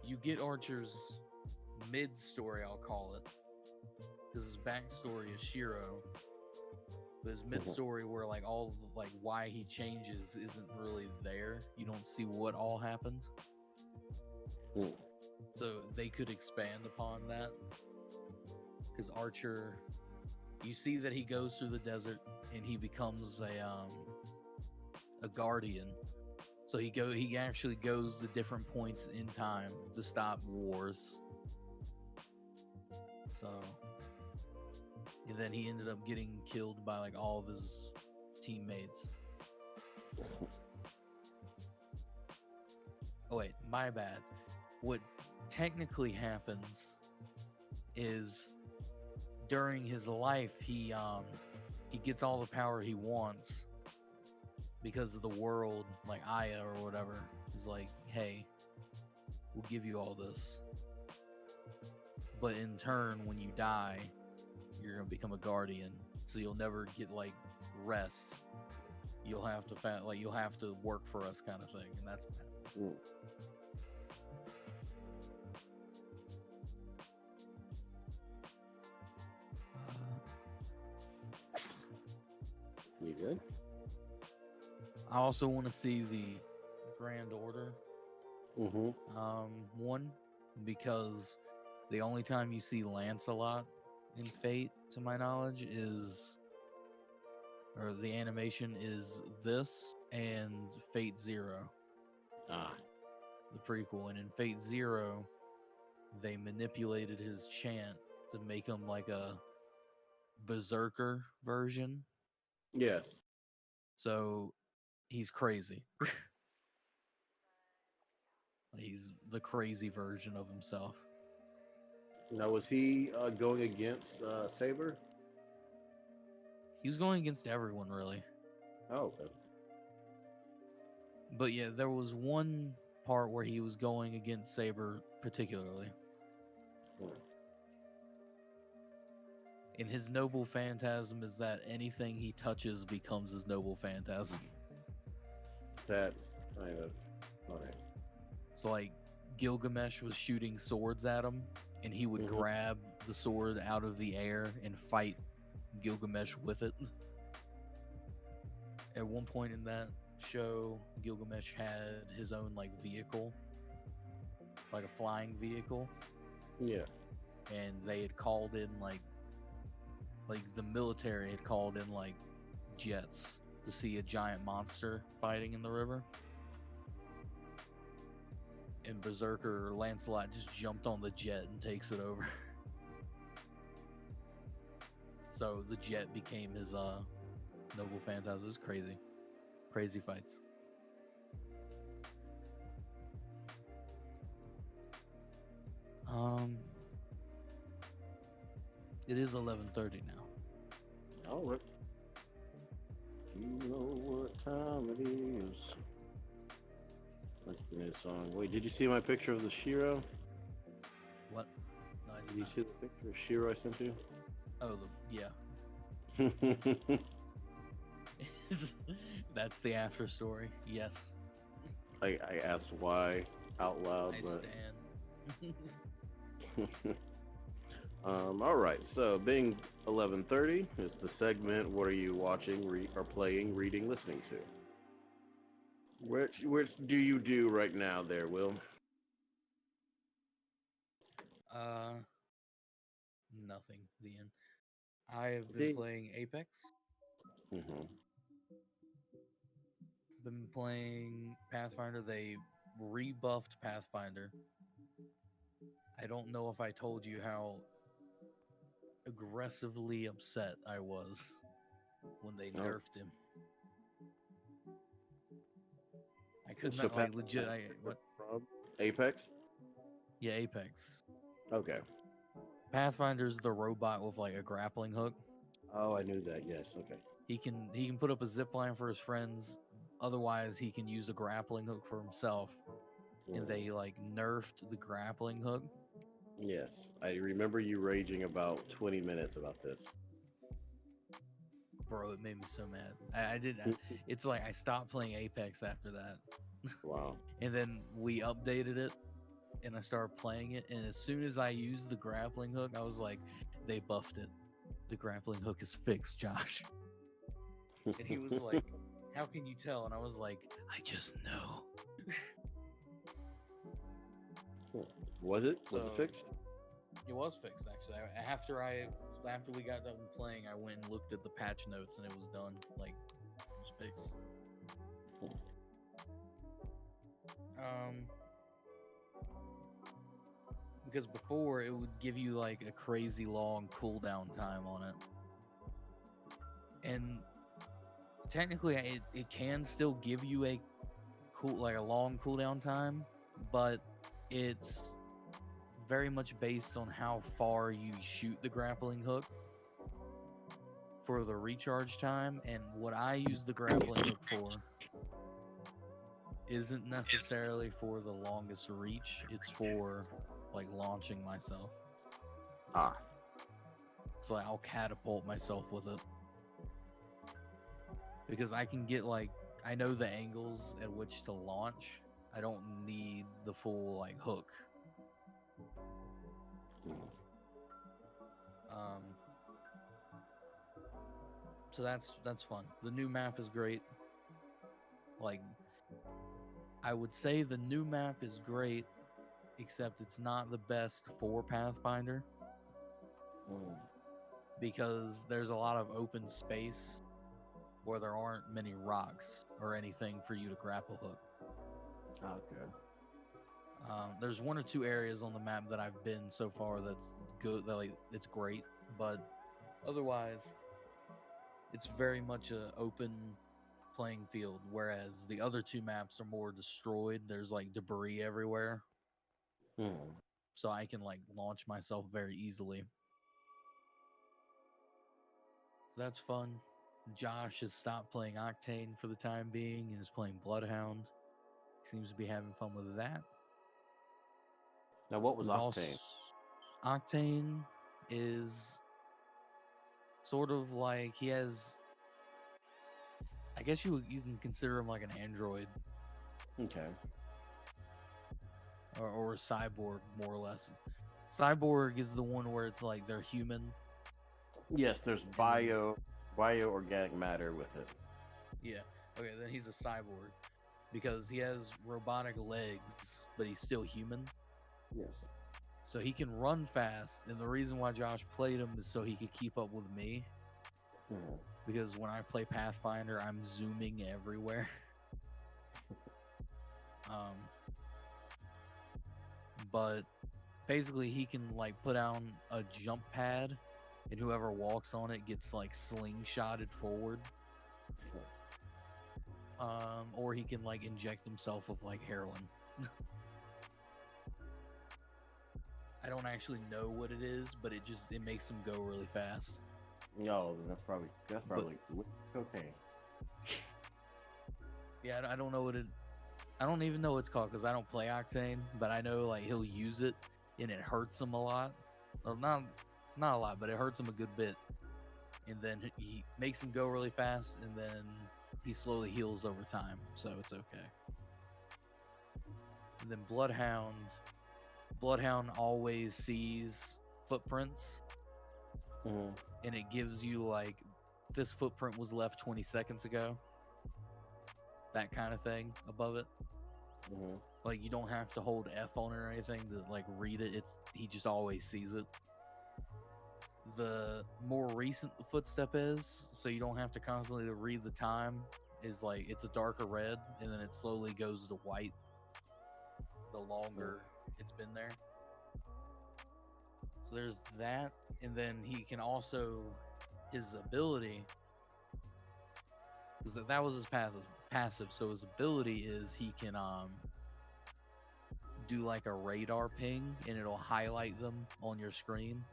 you get Archer's mid story, I'll call it, because his backstory is Shiro, but his mid story where like all of, like why he changes isn't really there. You don't see what all happened. Mm. So they could expand upon that. Because Archer, you see that he goes through the desert and he becomes a guardian. So he actually goes to different points in time to stop wars. So, and then he ended up getting killed by like all of his teammates. Oh wait, my bad. What technically happens is during his life he gets all the power he wants because of the world, like Aya or whatever is like, hey, we'll give you all this, but in turn when you die you're gonna become a guardian, so you'll never get like rest. You'll have to you'll have to work for us kind of thing, and that's what happens. Mm. You good? I also want to see the Grand Order Mm-hmm. one, because the only time you see Lancelot in Fate, to my knowledge, or the animation is this and Fate Zero, Ah. the prequel. And in Fate Zero, they manipulated his chant to make him like a berserker version. Yes. So he's crazy. He's the crazy version of himself. Now, was he going against Saber? He was going against everyone, really. Oh, okay. But yeah, there was one part where he was going against Saber particularly. Hmm. And his noble phantasm is that anything he touches becomes his noble phantasm. That's kind of alright. So like Gilgamesh was shooting swords at him, and he would grab the sword out of the air and fight Gilgamesh with it. At one point in that show, Gilgamesh had his own like vehicle, like a flying vehicle. Yeah. And they had called in like the military had called in like jets to see a giant monster fighting in the river. And Berserker Lancelot just jumped on the jet and takes it over. So the jet became his noble phantasm. It was crazy. Crazy fights. It is 11:30 now. All right. You know what time it is. That's the new song. Wait, did you see my picture of the Shiro? What? No, I did Did you not. see the picture of Shiro I sent you? Oh, yeah. That's the after story. Yes. I asked why out loud, I but stand. All right. So, being 11:30 is the segment. What are you watching, or playing, reading, listening to? Which do you do right now, there, Will? Uh, Nothing. The end. I have been The. playing Apex. Hmm. Been playing Pathfinder. They rebuffed Pathfinder. I don't know if I told you how aggressively upset I was when they Oh, nerfed him. I could so not Pat like legit. I what? from Apex. Yeah, Apex. Okay. Pathfinder's the robot with like a grappling hook. Oh, I knew that. Yes. Okay. He can put up a zip line for his friends. Otherwise, he can use a grappling hook for himself. And Mm. they like nerfed the grappling hook. Yes, I remember you raging about 20 minutes about this. Bro, it made me so mad. I did. It's like I stopped playing Apex after that, Wow. and then we updated it, and I started playing it. And as soon as I used the grappling hook, I was like, "They buffed it. The grappling hook is fixed, Josh." And he was like, "How can you tell?" And I was like, "I just know." Was it? Was it So fixed? it was fixed actually. After we got done playing, I went and looked at the patch notes, and it was done. Like it was fixed. Um, because before it would give you like a crazy long cooldown time on it, and technically it can still give you a a long cooldown time, but it's very much based on how far you shoot the grappling hook for the recharge time. And what I use the grappling hook for isn't necessarily for the longest reach, it's for like launching myself. Ah. So like, I'll catapult myself with it because I can get like I know the angles at which to launch. I don't need the full like hook. Um, so that's fun. The new map is great. Like I would say the new map is great, except it's not the best for Pathfinder Mm. because there's a lot of open space where there aren't many rocks or anything for you to grapple hook. Okay. There's one or two areas on the map that I've been so far that's good, that like it's great, but otherwise, it's very much a open playing field. Whereas the other two maps are more destroyed. There's like debris everywhere, Mm. so I can like launch myself very easily. So that's fun. Josh has stopped playing Octane for the time being and is playing Bloodhound. Seems to be having fun with that. Now, what was We've also Octane? Octane is sort of like he has. I guess you can consider him like an android Okay. or a cyborg more or less. Cyborg is the one where it's like they're human Yes, there's and then bio organic matter with it. yeah, okay, then he's a cyborg because he has robotic legs, but he's still human. Yes. So he can run fast, and the reason why Josh played him is so he could keep up with me. Mm. Because when I play Pathfinder, I'm zooming everywhere. Um, but basically, he can like put down a jump pad, and whoever walks on it gets like slingshotted forward. Or he can like inject himself with like heroin. I don't actually know what it is, but it makes him go really fast. No, that's But probably cocaine. yeah, I don't know what it. I don't even know what it's called because I don't play Octane, but I know like he'll use it and it hurts him a lot. Well, not a lot, but it hurts him a good bit. And then he makes him go really fast, and then he slowly heals over time, so it's okay. And then Bloodhound always sees footprints, Mm-hmm. and it gives you like this footprint was left 20 seconds ago. That kind of thing above it. Mm-hmm. Like you don't have to hold F on it or anything to like read it. He just always sees it. The more recent the footstep is, so you don't have to constantly read the time, is like it's a darker red and then it slowly goes to white the longer it's been there. So there's that, and then he can also, his ability, because that was his passive. So his ability is he can do like a radar ping and it'll highlight them on your screen,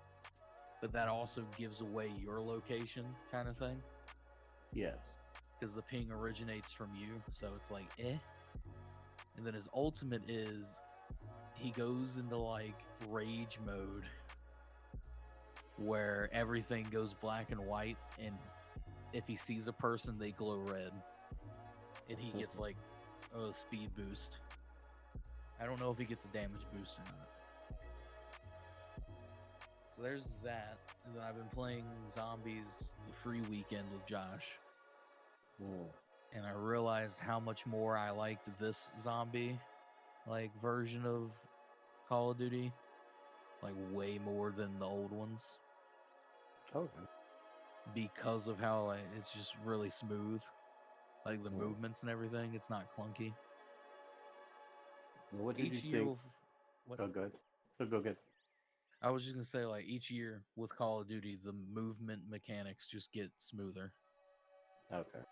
but that also gives away your location, kind of thing. Yes. Because the ping originates from you, so it's like And then his ultimate is he goes into like rage mode where everything goes black and white, and if he sees a person they glow red, and he gets like a speed boost. I don't know if he gets a damage boost or not. So there's that. And then I've been playing Zombies the free weekend with Josh. And I realized how much more I liked this zombie like version of Call of Duty. Like way more than the old ones. Okay. Because of how like it's just really smooth. Like the movements and everything, it's not clunky. What did you think? What? Oh, good. Go good. I was just gonna say, like each year with Call of Duty, the movement mechanics just get smoother. Okay.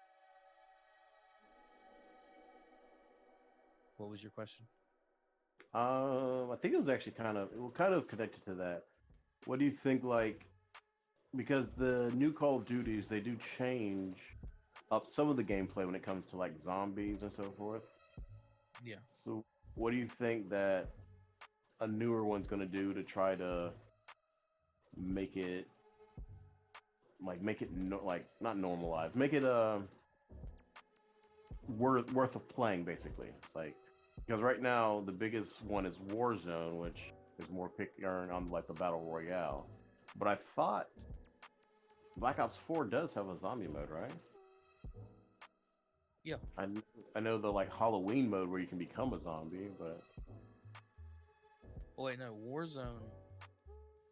What was your question? I think it was actually kind of connected to that. What do you think? Like, because the new Call of Duties, they do change up some of the gameplay when it comes to like zombies and so forth. Yeah. So, what do you think that a newer one's going to do to try to make it not normalized, make it worth of playing basically? It's like, because right now the biggest one is Warzone, which is more picking on like the battle royale. But I thought Black Ops 4 does have a zombie mode, right? Yeah. I know the like Halloween mode where you can become a zombie, but Oh wait, no,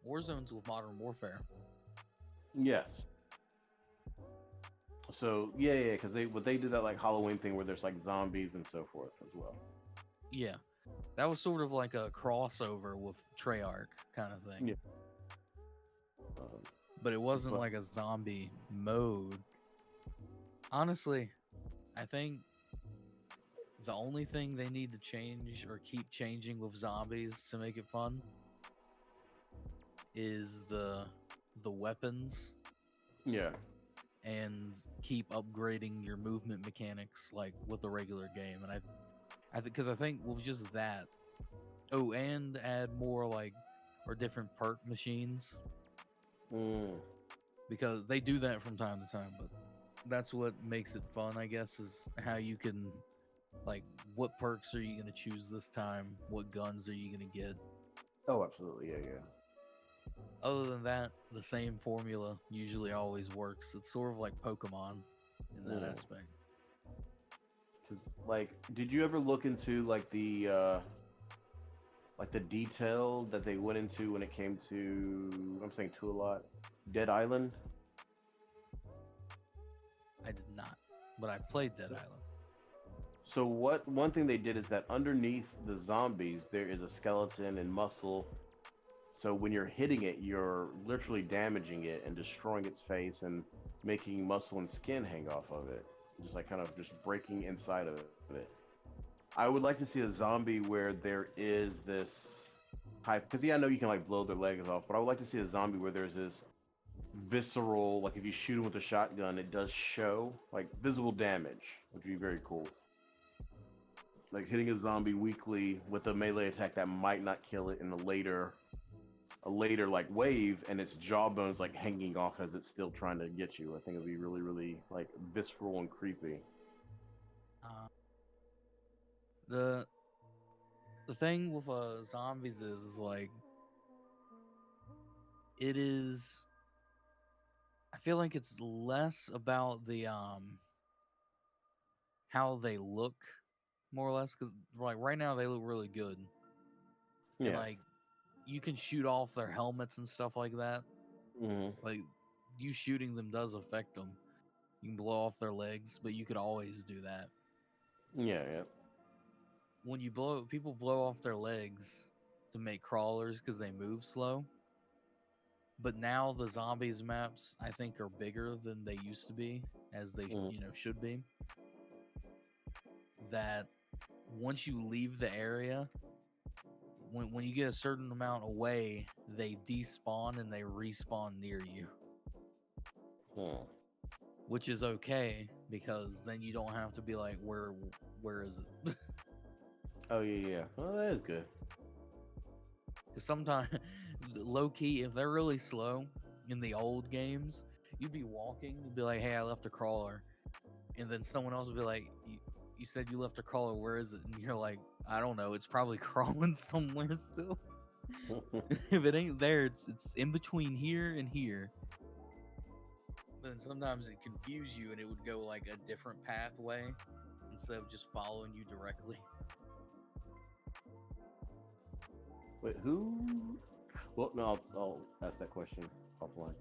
Warzone's with Modern Warfare. yes. So yeah, because they did that like Halloween thing where there's like zombies and so forth as well. Yeah. That was sort of like a crossover with Treyarch kind of thing. Yeah. But it wasn't like a zombie mode. Honestly, I think the only thing they need to change or keep changing with zombies to make it fun is the weapons. Yeah. And keep upgrading your movement mechanics like with the regular game. And I think with just that. Oh, and add more like or different perk machines. Because they do that from time to time, but that's what makes it fun, I guess, is how you can like what perks are you gonna choose this time? What guns are you gonna get? Oh, absolutely, yeah. Other than that, the same formula usually always works. It's sort of like Pokemon in that aspect. Because, like, did you ever look into like the detail that they went into when it came to, I'm saying to a lot, Dead Island? I did not, but I played Dead Island. So one thing they did is that underneath the zombies there is a skeleton and muscle. So when you're hitting it, you're literally damaging it and destroying its face and making muscle and skin hang off of it. Just like kind of just breaking inside of it. I would like to see a zombie where there is this type, because I know you can like blow their legs off, but I would like to see a zombie where there's this visceral, like if you shoot him with a shotgun, it does show like visible damage, which would be very cool. Like hitting a zombie weakly with a melee attack that might not kill it in a later like wave, and its jawbones like hanging off as it's still trying to get you. I think it'd be really, really like visceral and creepy. The thing with zombies is like it is. I feel like it's less about the how they look, more or less, because like right now they look really good, and Yeah. like you can shoot off their helmets and stuff like that. Mm-hmm. Like you shooting them does affect them. You can blow off their legs, but you could always do that. Yeah, yeah. When people blow off their legs to make crawlers because they move slow. But now the zombies maps I think are bigger than they used to be, as they Mm-hmm. should be. That once you leave the area, when you get a certain amount away, they despawn and they respawn near you, Hmm. which is okay because then you don't have to be like, where is it? Oh yeah, yeah. Well, that is good. Because sometimes, low key, if they're really slow in the old games, you'd be walking, you'd be like, hey, I left a crawler. And then someone else would be like, you said you left a crawler, where is it? And you're like, I don't know, it's probably crawling somewhere still. If it ain't there, it's in between here and here. Then sometimes it confuse you and it would go like a different pathway instead of just following you directly. Wait, who? Well, no, I'll ask that question offline.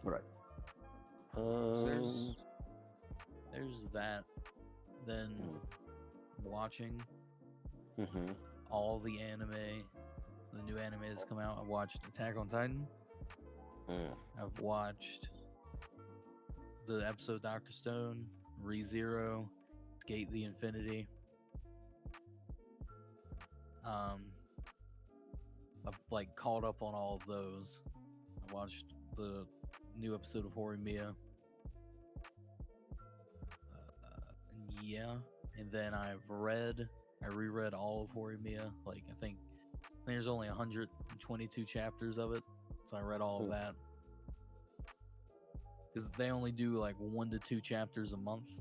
All right. So there's that. Then watching Mm-hmm. all the anime, the new anime that's come out. I've watched Attack on Titan. Mm. I've watched the episode Dr. Stone, ReZero, Skate the Infinity. I've like caught up on all of those. I watched the new episode of Horimiya. Yeah, and then I reread all of Horimiya. Like I think there's only 122 chapters of it, so I read all of that. Because they only do like 1 to 2 chapters a month.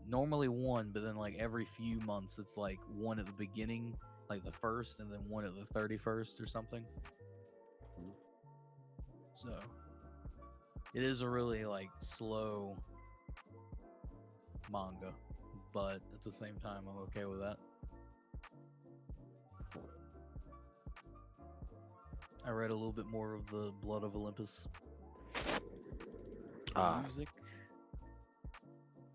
Normally one, but then like every few months it's like one at the beginning, like the first, and then one at the 31st or something. So it is a really like slow manga, but at the same time I'm okay with that. I read a little bit more of the Blood of Olympus. Music.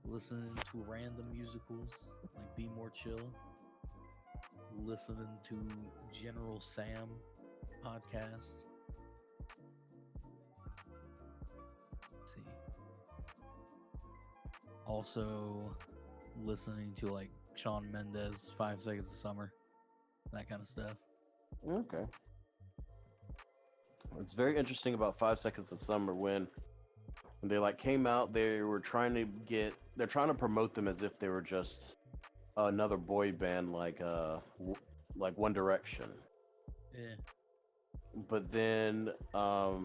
Listening to random musicals like Be More Chill. Listening to General Sam podcast. Let's see. Also listening to like Shawn Mendes, 5 Seconds of Summer, that kind of stuff. Okay. It's very interesting about 5 Seconds of Summer when they like came out, they're trying to promote them as if they were just another boy band like One Direction. Yeah. But then I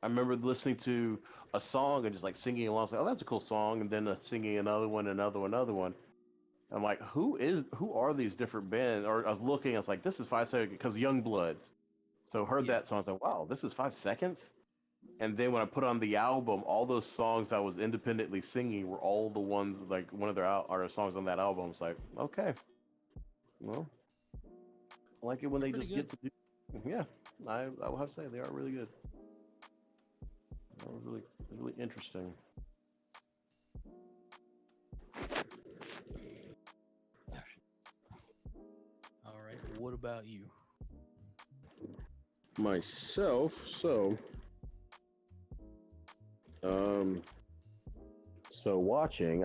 remember listening to a song and just like singing along. I was like, oh, that's a cool song. And then singing another one. I'm like, who are these different bands? Or I was looking, I was like, this is 5 Seconds because Youngblood. So heard that song, I was like, wow, this is 5 Seconds. And then when I put on the album, all those songs I was independently singing were all the ones like one of their songs on that album. It's like, okay, well, I like it when they just get to do. Yeah, I will have to say they are really good. That was really interesting. All right. What about you? Myself,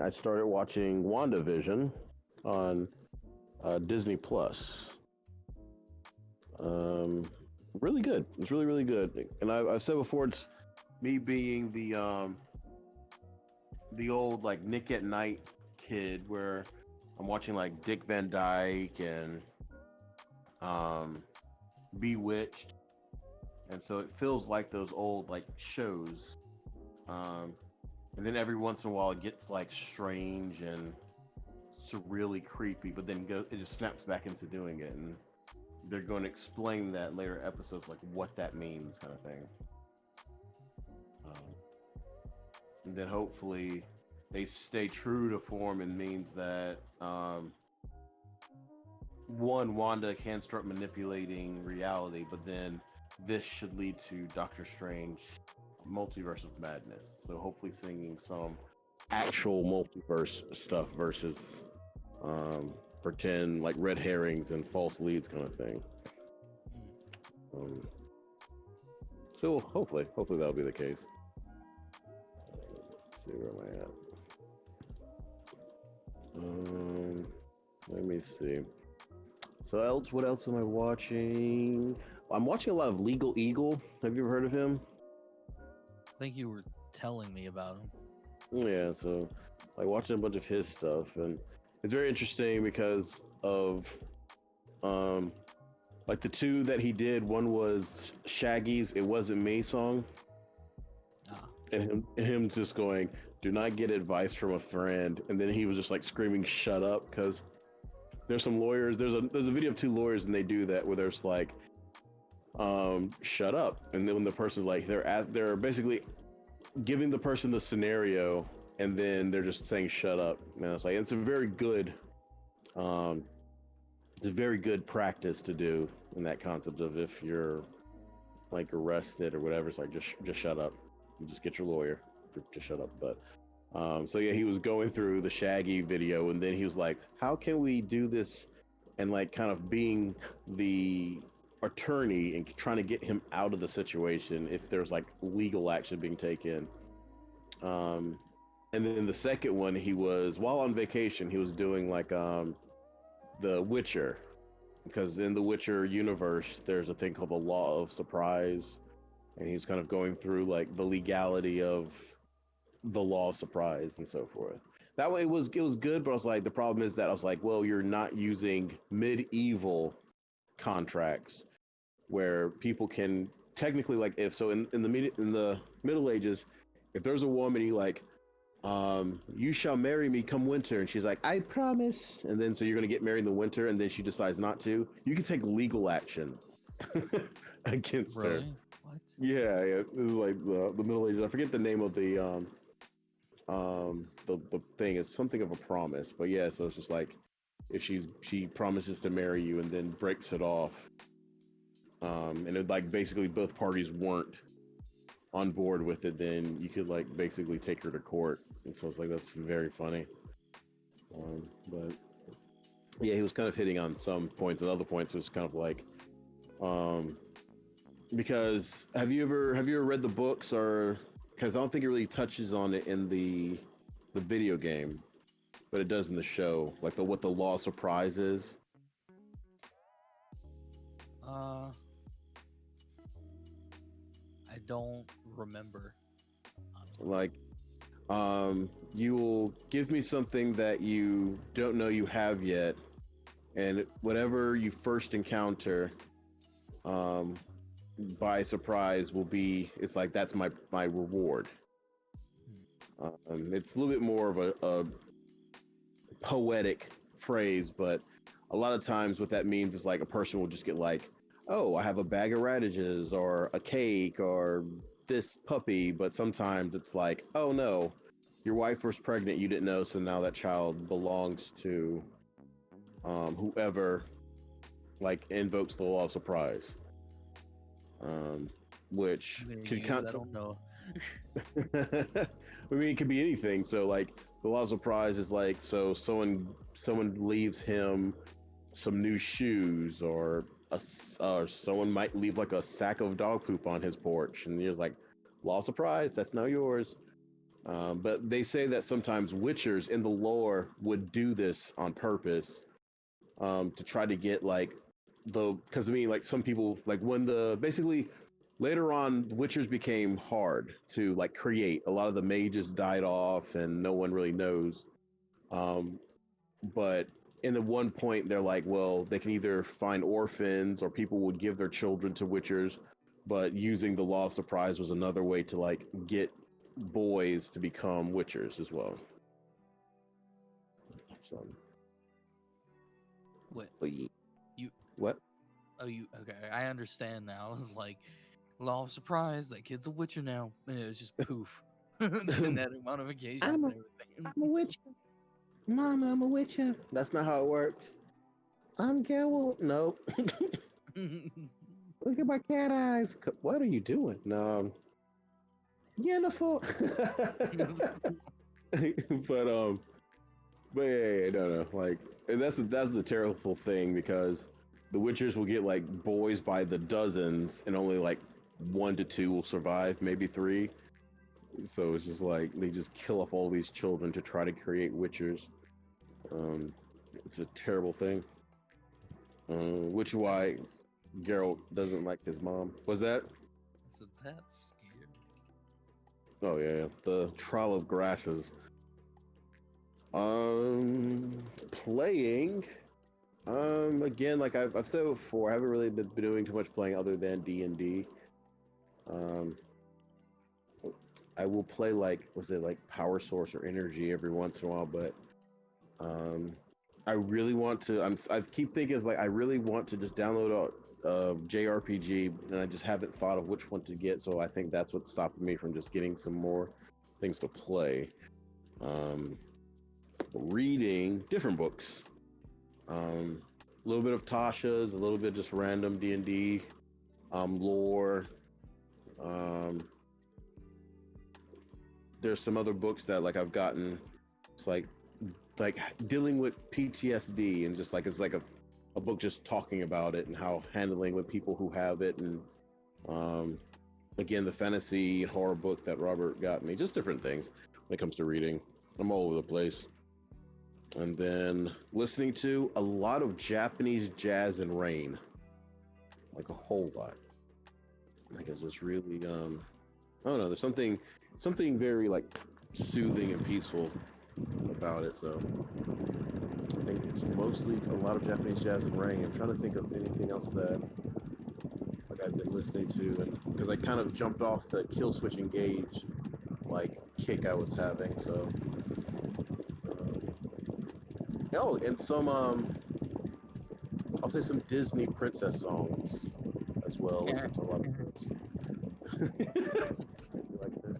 I started watching WandaVision on Disney Plus. Really good. It's really good. And I've said before, it's me being the old like Nick at Night kid, where I'm watching like Dick Van Dyke and Bewitched, and so it feels like those old like shows. And then every once in a while it gets like strange and surreally creepy, but then it just snaps back into doing it. And they're going to explain that in later episodes, like what that means, kind of thing. Um, and then hopefully they stay true to form and means that one, Wanda can start manipulating reality, but then this should lead to Doctor Strange Multiverse of Madness. So hopefully singing some actual multiverse stuff versus pretend like red herrings and false leads kind of thing. So hopefully that'll be the case. Let's see, where am I at? Let me see. So what else am I watching? I'm watching a lot of Legal Eagle. Have you ever heard of him? I think you were telling me about him. Yeah, so like watching a bunch of his stuff, and it's very interesting because of like the two that he did. One was Shaggy's "It Wasn't Me" song, and him just going, "Do not get advice from a friend," and then he was just like screaming, "Shut up," because there's some lawyers. There's a video of two lawyers, and they do that where there's like, "Shut up," and then when the person's like, they're basically giving the person the scenario, and then they're just saying "shut up." And it's like it's a very good practice to do in that concept of if you're like arrested or whatever. It's like just shut up. You just get your lawyer. Just shut up. But so yeah, he was going through the Shaggy video, and then he was like, "How can we do this?" And like kind of being the attorney and trying to get him out of the situation if there's like legal action being taken. And then the second one, he was while on vacation, he was doing like the Witcher, because in the Witcher universe there's a thing called the law of surprise, and he's kind of going through like the legality of the law of surprise and so forth. That way it was good, but I was like, the problem is that I was like, well, you're not using medieval contracts where people can technically, like, if so in the Middle Ages, if there's a woman, you like, you shall marry me come winter, and she's like, I promise, and then so you're gonna get married in the winter, and then she decides not to, you can take legal action against her. What? Yeah, it was like the Middle Ages. I forget the name of the thing is something of a promise, but yeah, so it's just like if she promises to marry you and then breaks it off, and it like basically both parties weren't on board with it, then you could like basically take her to court. And so it's like, that's very funny. But yeah, he was kind of hitting on some points, and other points it was kind of like, because have you ever read the books, or because I don't think it really touches on it in the video game, but it does in the show, like what the law of surprise is. I don't remember, honestly. Like, you will give me something that you don't know you have yet, and whatever you first encounter, by surprise will be, it's like, that's my reward. It's a little bit more of a poetic phrase, but a lot of times what that means is like a person will just get like, oh, I have a bag of radishes or a cake or this puppy, but sometimes it's like, oh no, your wife was pregnant, you didn't know, so now that child belongs to whoever like invokes the law of surprise, which could count. I don't know. I mean, it could be anything. So like the law of surprise is like, so someone leaves him some new shoes, or someone might leave like a sack of dog poop on his porch, and you're like, law of surprise, that's now yours. But they say that sometimes witchers in the lore would do this on purpose, to try to get like because I mean, like some people, like when basically later on, witchers became hard to like create. A lot of the mages died off, and no one really knows. But in the one point, they're like, well, they can either find orphans, or people would give their children to witchers. But using the law of surprise was another way to like get boys to become witchers as well. So, What? but yeah. You What? Oh, you okay? I understand now. I was like, law of surprise. That kid's a witcher now, and it was just poof, genetic modifications I'm a, and everything. I'm a witcher. Mama, I'm a witcher. That's not how it works. I'm Geralt. Nope. Look at my cat eyes. What are you doing? No. Jennifer. but but yeah, no, like, and that's the terrible thing because the Witchers will get like boys by the dozens, and only like 1 to 2 will survive, maybe 3. So it's just like they just kill off all these children to try to create Witchers. Um, it's a terrible thing. Which is why Geralt doesn't like his mom. Was that? So that's scary. Oh yeah, the Trial of Grasses. Playing. Again, like I've said before, I haven't really been doing too much playing other than D&D. Um, I will play like, was it like Power Source or Energy every once in a while, but I really want to. I keep thinking it's like I really want to just download a JRPG, and I just haven't thought of which one to get. So I think that's what's stopping me from just getting some more things to play. Reading different books. A little bit of Tasha's, a little bit just random D&D, lore. There's some other books that like I've gotten. It's like dealing with PTSD, and just like it's like a book just talking about it and how handling with people who have it, and again the fantasy and horror book that Robert got me. Just different things when it comes to reading. I'm all over the place. And then listening to a lot of Japanese jazz and rain, like a whole lot. Like it's just really, I don't know. There's something very like soothing and peaceful about it. So I think it's mostly a lot of Japanese jazz and rain. I'm trying to think of anything else that like I've been listening to, and because I kind of jumped off the Kill Switch Engage like kick I was having. So. Oh, and some I'll say some Disney princess songs as well. Listen to a lot of those. Like that.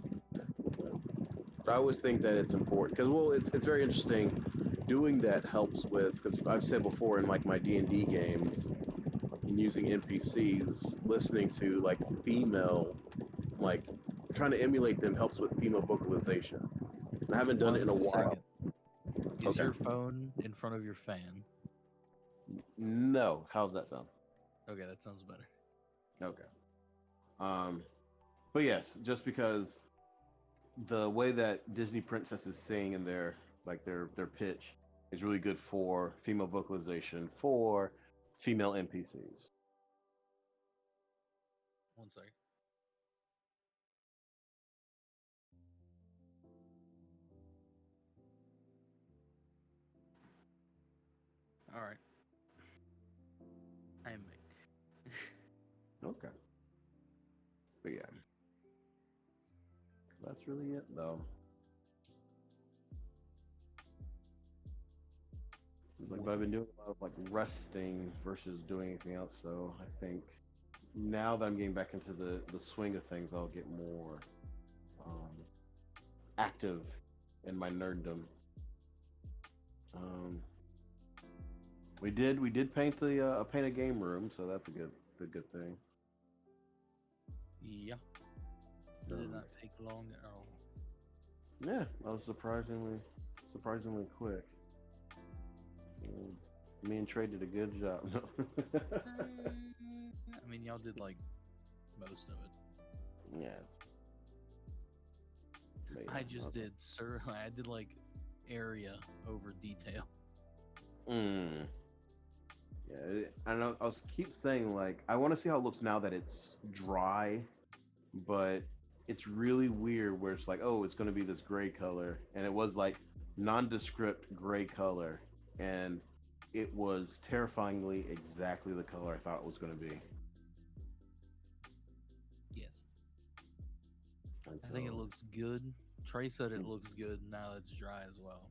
So I always think that it's important because it's very interesting. Doing that helps with, because I've said before in like my D&D games, in using NPCs, listening to like female, like trying to emulate them helps with female vocalization. I haven't done it in a 1 while. second. Is Okay. your phone in front of your fan? No, how's that sound? Okay, that sounds better. Okay. But yes, just because the way that Disney princesses sing in their like their pitch is really good for female vocalization for female NPCs. 1 second. All right. I am back. Okay. But yeah. That's really it though. It's like, but I've been doing a lot of like resting versus doing anything else, so I think now that I'm getting back into the swing of things, I'll get more active in my nerddom. We did paint the paint a game room, so that's a good thing. Yeah. It did not take long at all. Yeah, that was surprisingly quick. Me and Trey did a good job. I mean, y'all did like most of it. Yeah. I just did, sir. I did like area over detail. Yeah, I know. I was keep saying like I want to see how it looks now that it's dry, but it's really weird where it's like, oh, it's going to be this gray color, and it was like nondescript gray color, and it was terrifyingly exactly the color I thought it was going to be. Yes. And I think it looks good. Trey said it looks good now that it's dry as well.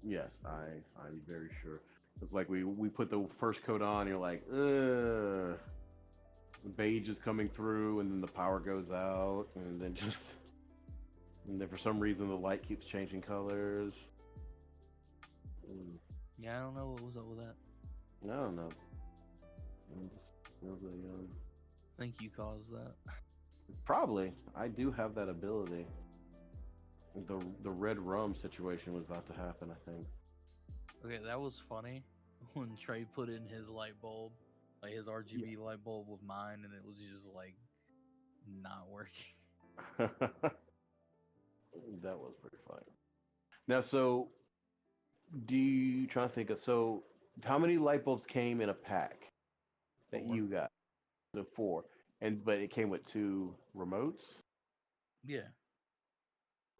Yes, I'm very sure. It's like we put the first coat on, you're like, ugh. The beige is coming through, and then the power goes out, and then for some reason the light keeps changing colors. Yeah, I don't know what was up with that. I don't know. It just feels like, I think you caused that. probably I do have that ability. The red rum situation was about to happen, I think. Okay, that was funny when Trey put in his light bulb, like his RGB light bulb with mine, and it was just like not working. That was pretty funny. Now, so do you try to think of how many light bulbs came in a pack that 4. you got? The 4, but it came with 2 remotes. Yeah,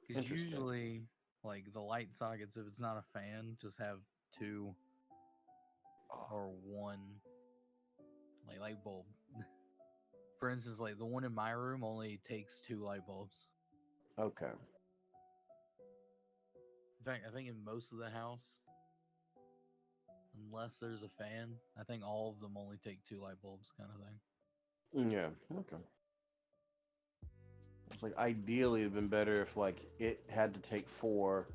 because Interesting. usually, like the light sockets, if it's not a fan, just have 2 or 1 like light bulb. For instance, like the one in my room only takes 2 light bulbs. Okay. In fact, I think in most of the house, unless there's a fan, I think all of them only take 2 light bulbs, kind of thing. Yeah. Okay. It's like ideally it'd been better if like it had to take 4,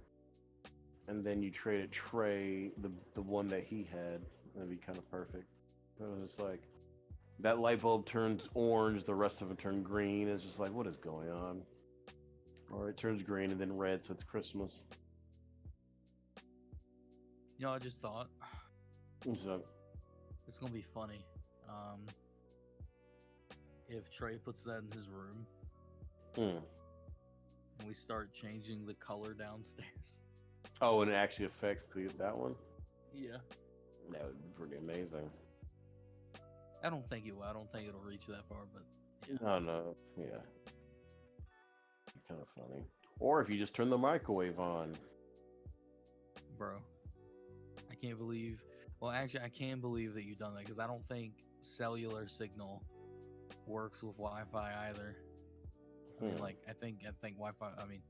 and then you traded Trey the one that he had. That'd be kind of perfect. But it's like that light bulb turns orange, the rest of it turn green. It's just like, what is going on? Or it turns green and then red, so it's Christmas. You know, I just thought So, it's gonna be funny. If Trey puts that in his room and we start changing the color downstairs. oh, and it actually affects that one? Yeah. That would be pretty amazing. I don't think it will. I don't think it'll reach that far, but yeah. No. Yeah. Kind of funny. Or if you just turn the microwave on. Bro, I can't believe. Well, actually, I can believe that you've done that because I don't think cellular signal works with Wi-Fi either. I mean, like, I think Wi-Fi. I mean,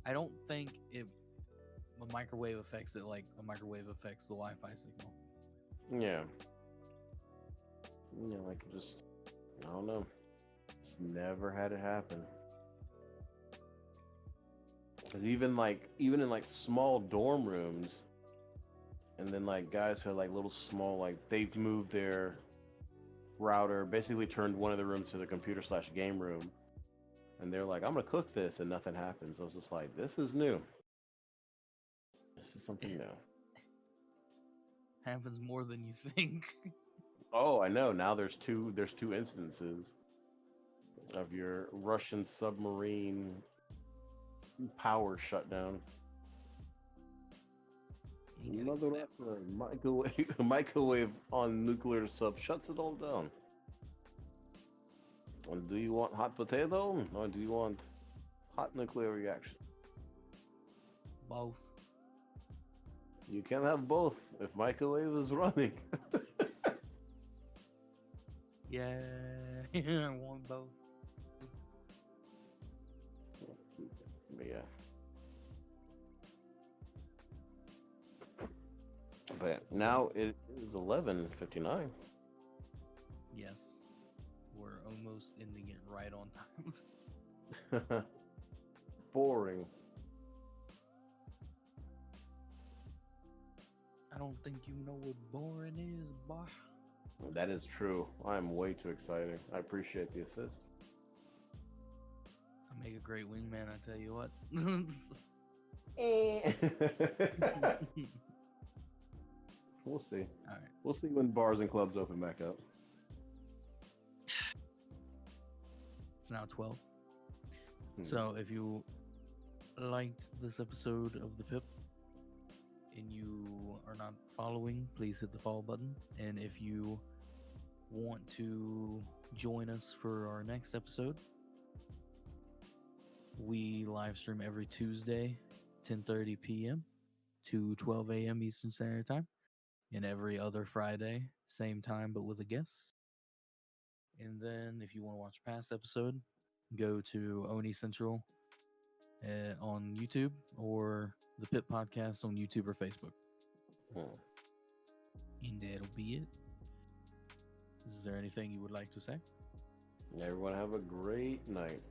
I don't think a microwave affects it like a microwave affects the Wi-Fi signal. Yeah. Yeah, like just I don't know. Just never had it happen. Because even in like small dorm rooms, and then like guys who had like little small they've moved their router, basically turned one of the rooms to the computer/game room, and they're like, I'm gonna cook this, and nothing happens. I was just like, this is new. This is something new. Happens more than you think. Oh, I know. Now there's two instances of your Russian submarine power shutdown. Another microwave on nuclear sub shuts it all down. And do you want hot potato or do you want hot nuclear reaction? Both. You can have both if microwave is running. Yeah, I want both. But yeah. But now it is 11:59. Yes, we're almost ending it right on time. Boring. I don't think you know what boring is, boy. That is true. I'm way too excited. I appreciate the assist. I make a great wingman, I tell you what. We'll see. All right. We'll see when bars and clubs open back up. It's now 12. So if you liked this episode of the PiP and you are not following, please hit the follow button. And if you want to join us for our next episode, we live stream every Tuesday, 10:30 p.m. to 12 a.m. Eastern Standard Time, and every other Friday, same time but with a guest. And then if you want to watch a past episode, go to Oni Central on YouTube or the PiP Podcast on YouTube or Facebook. that'll be it. Is there anything you would like to say? Everyone have a great night.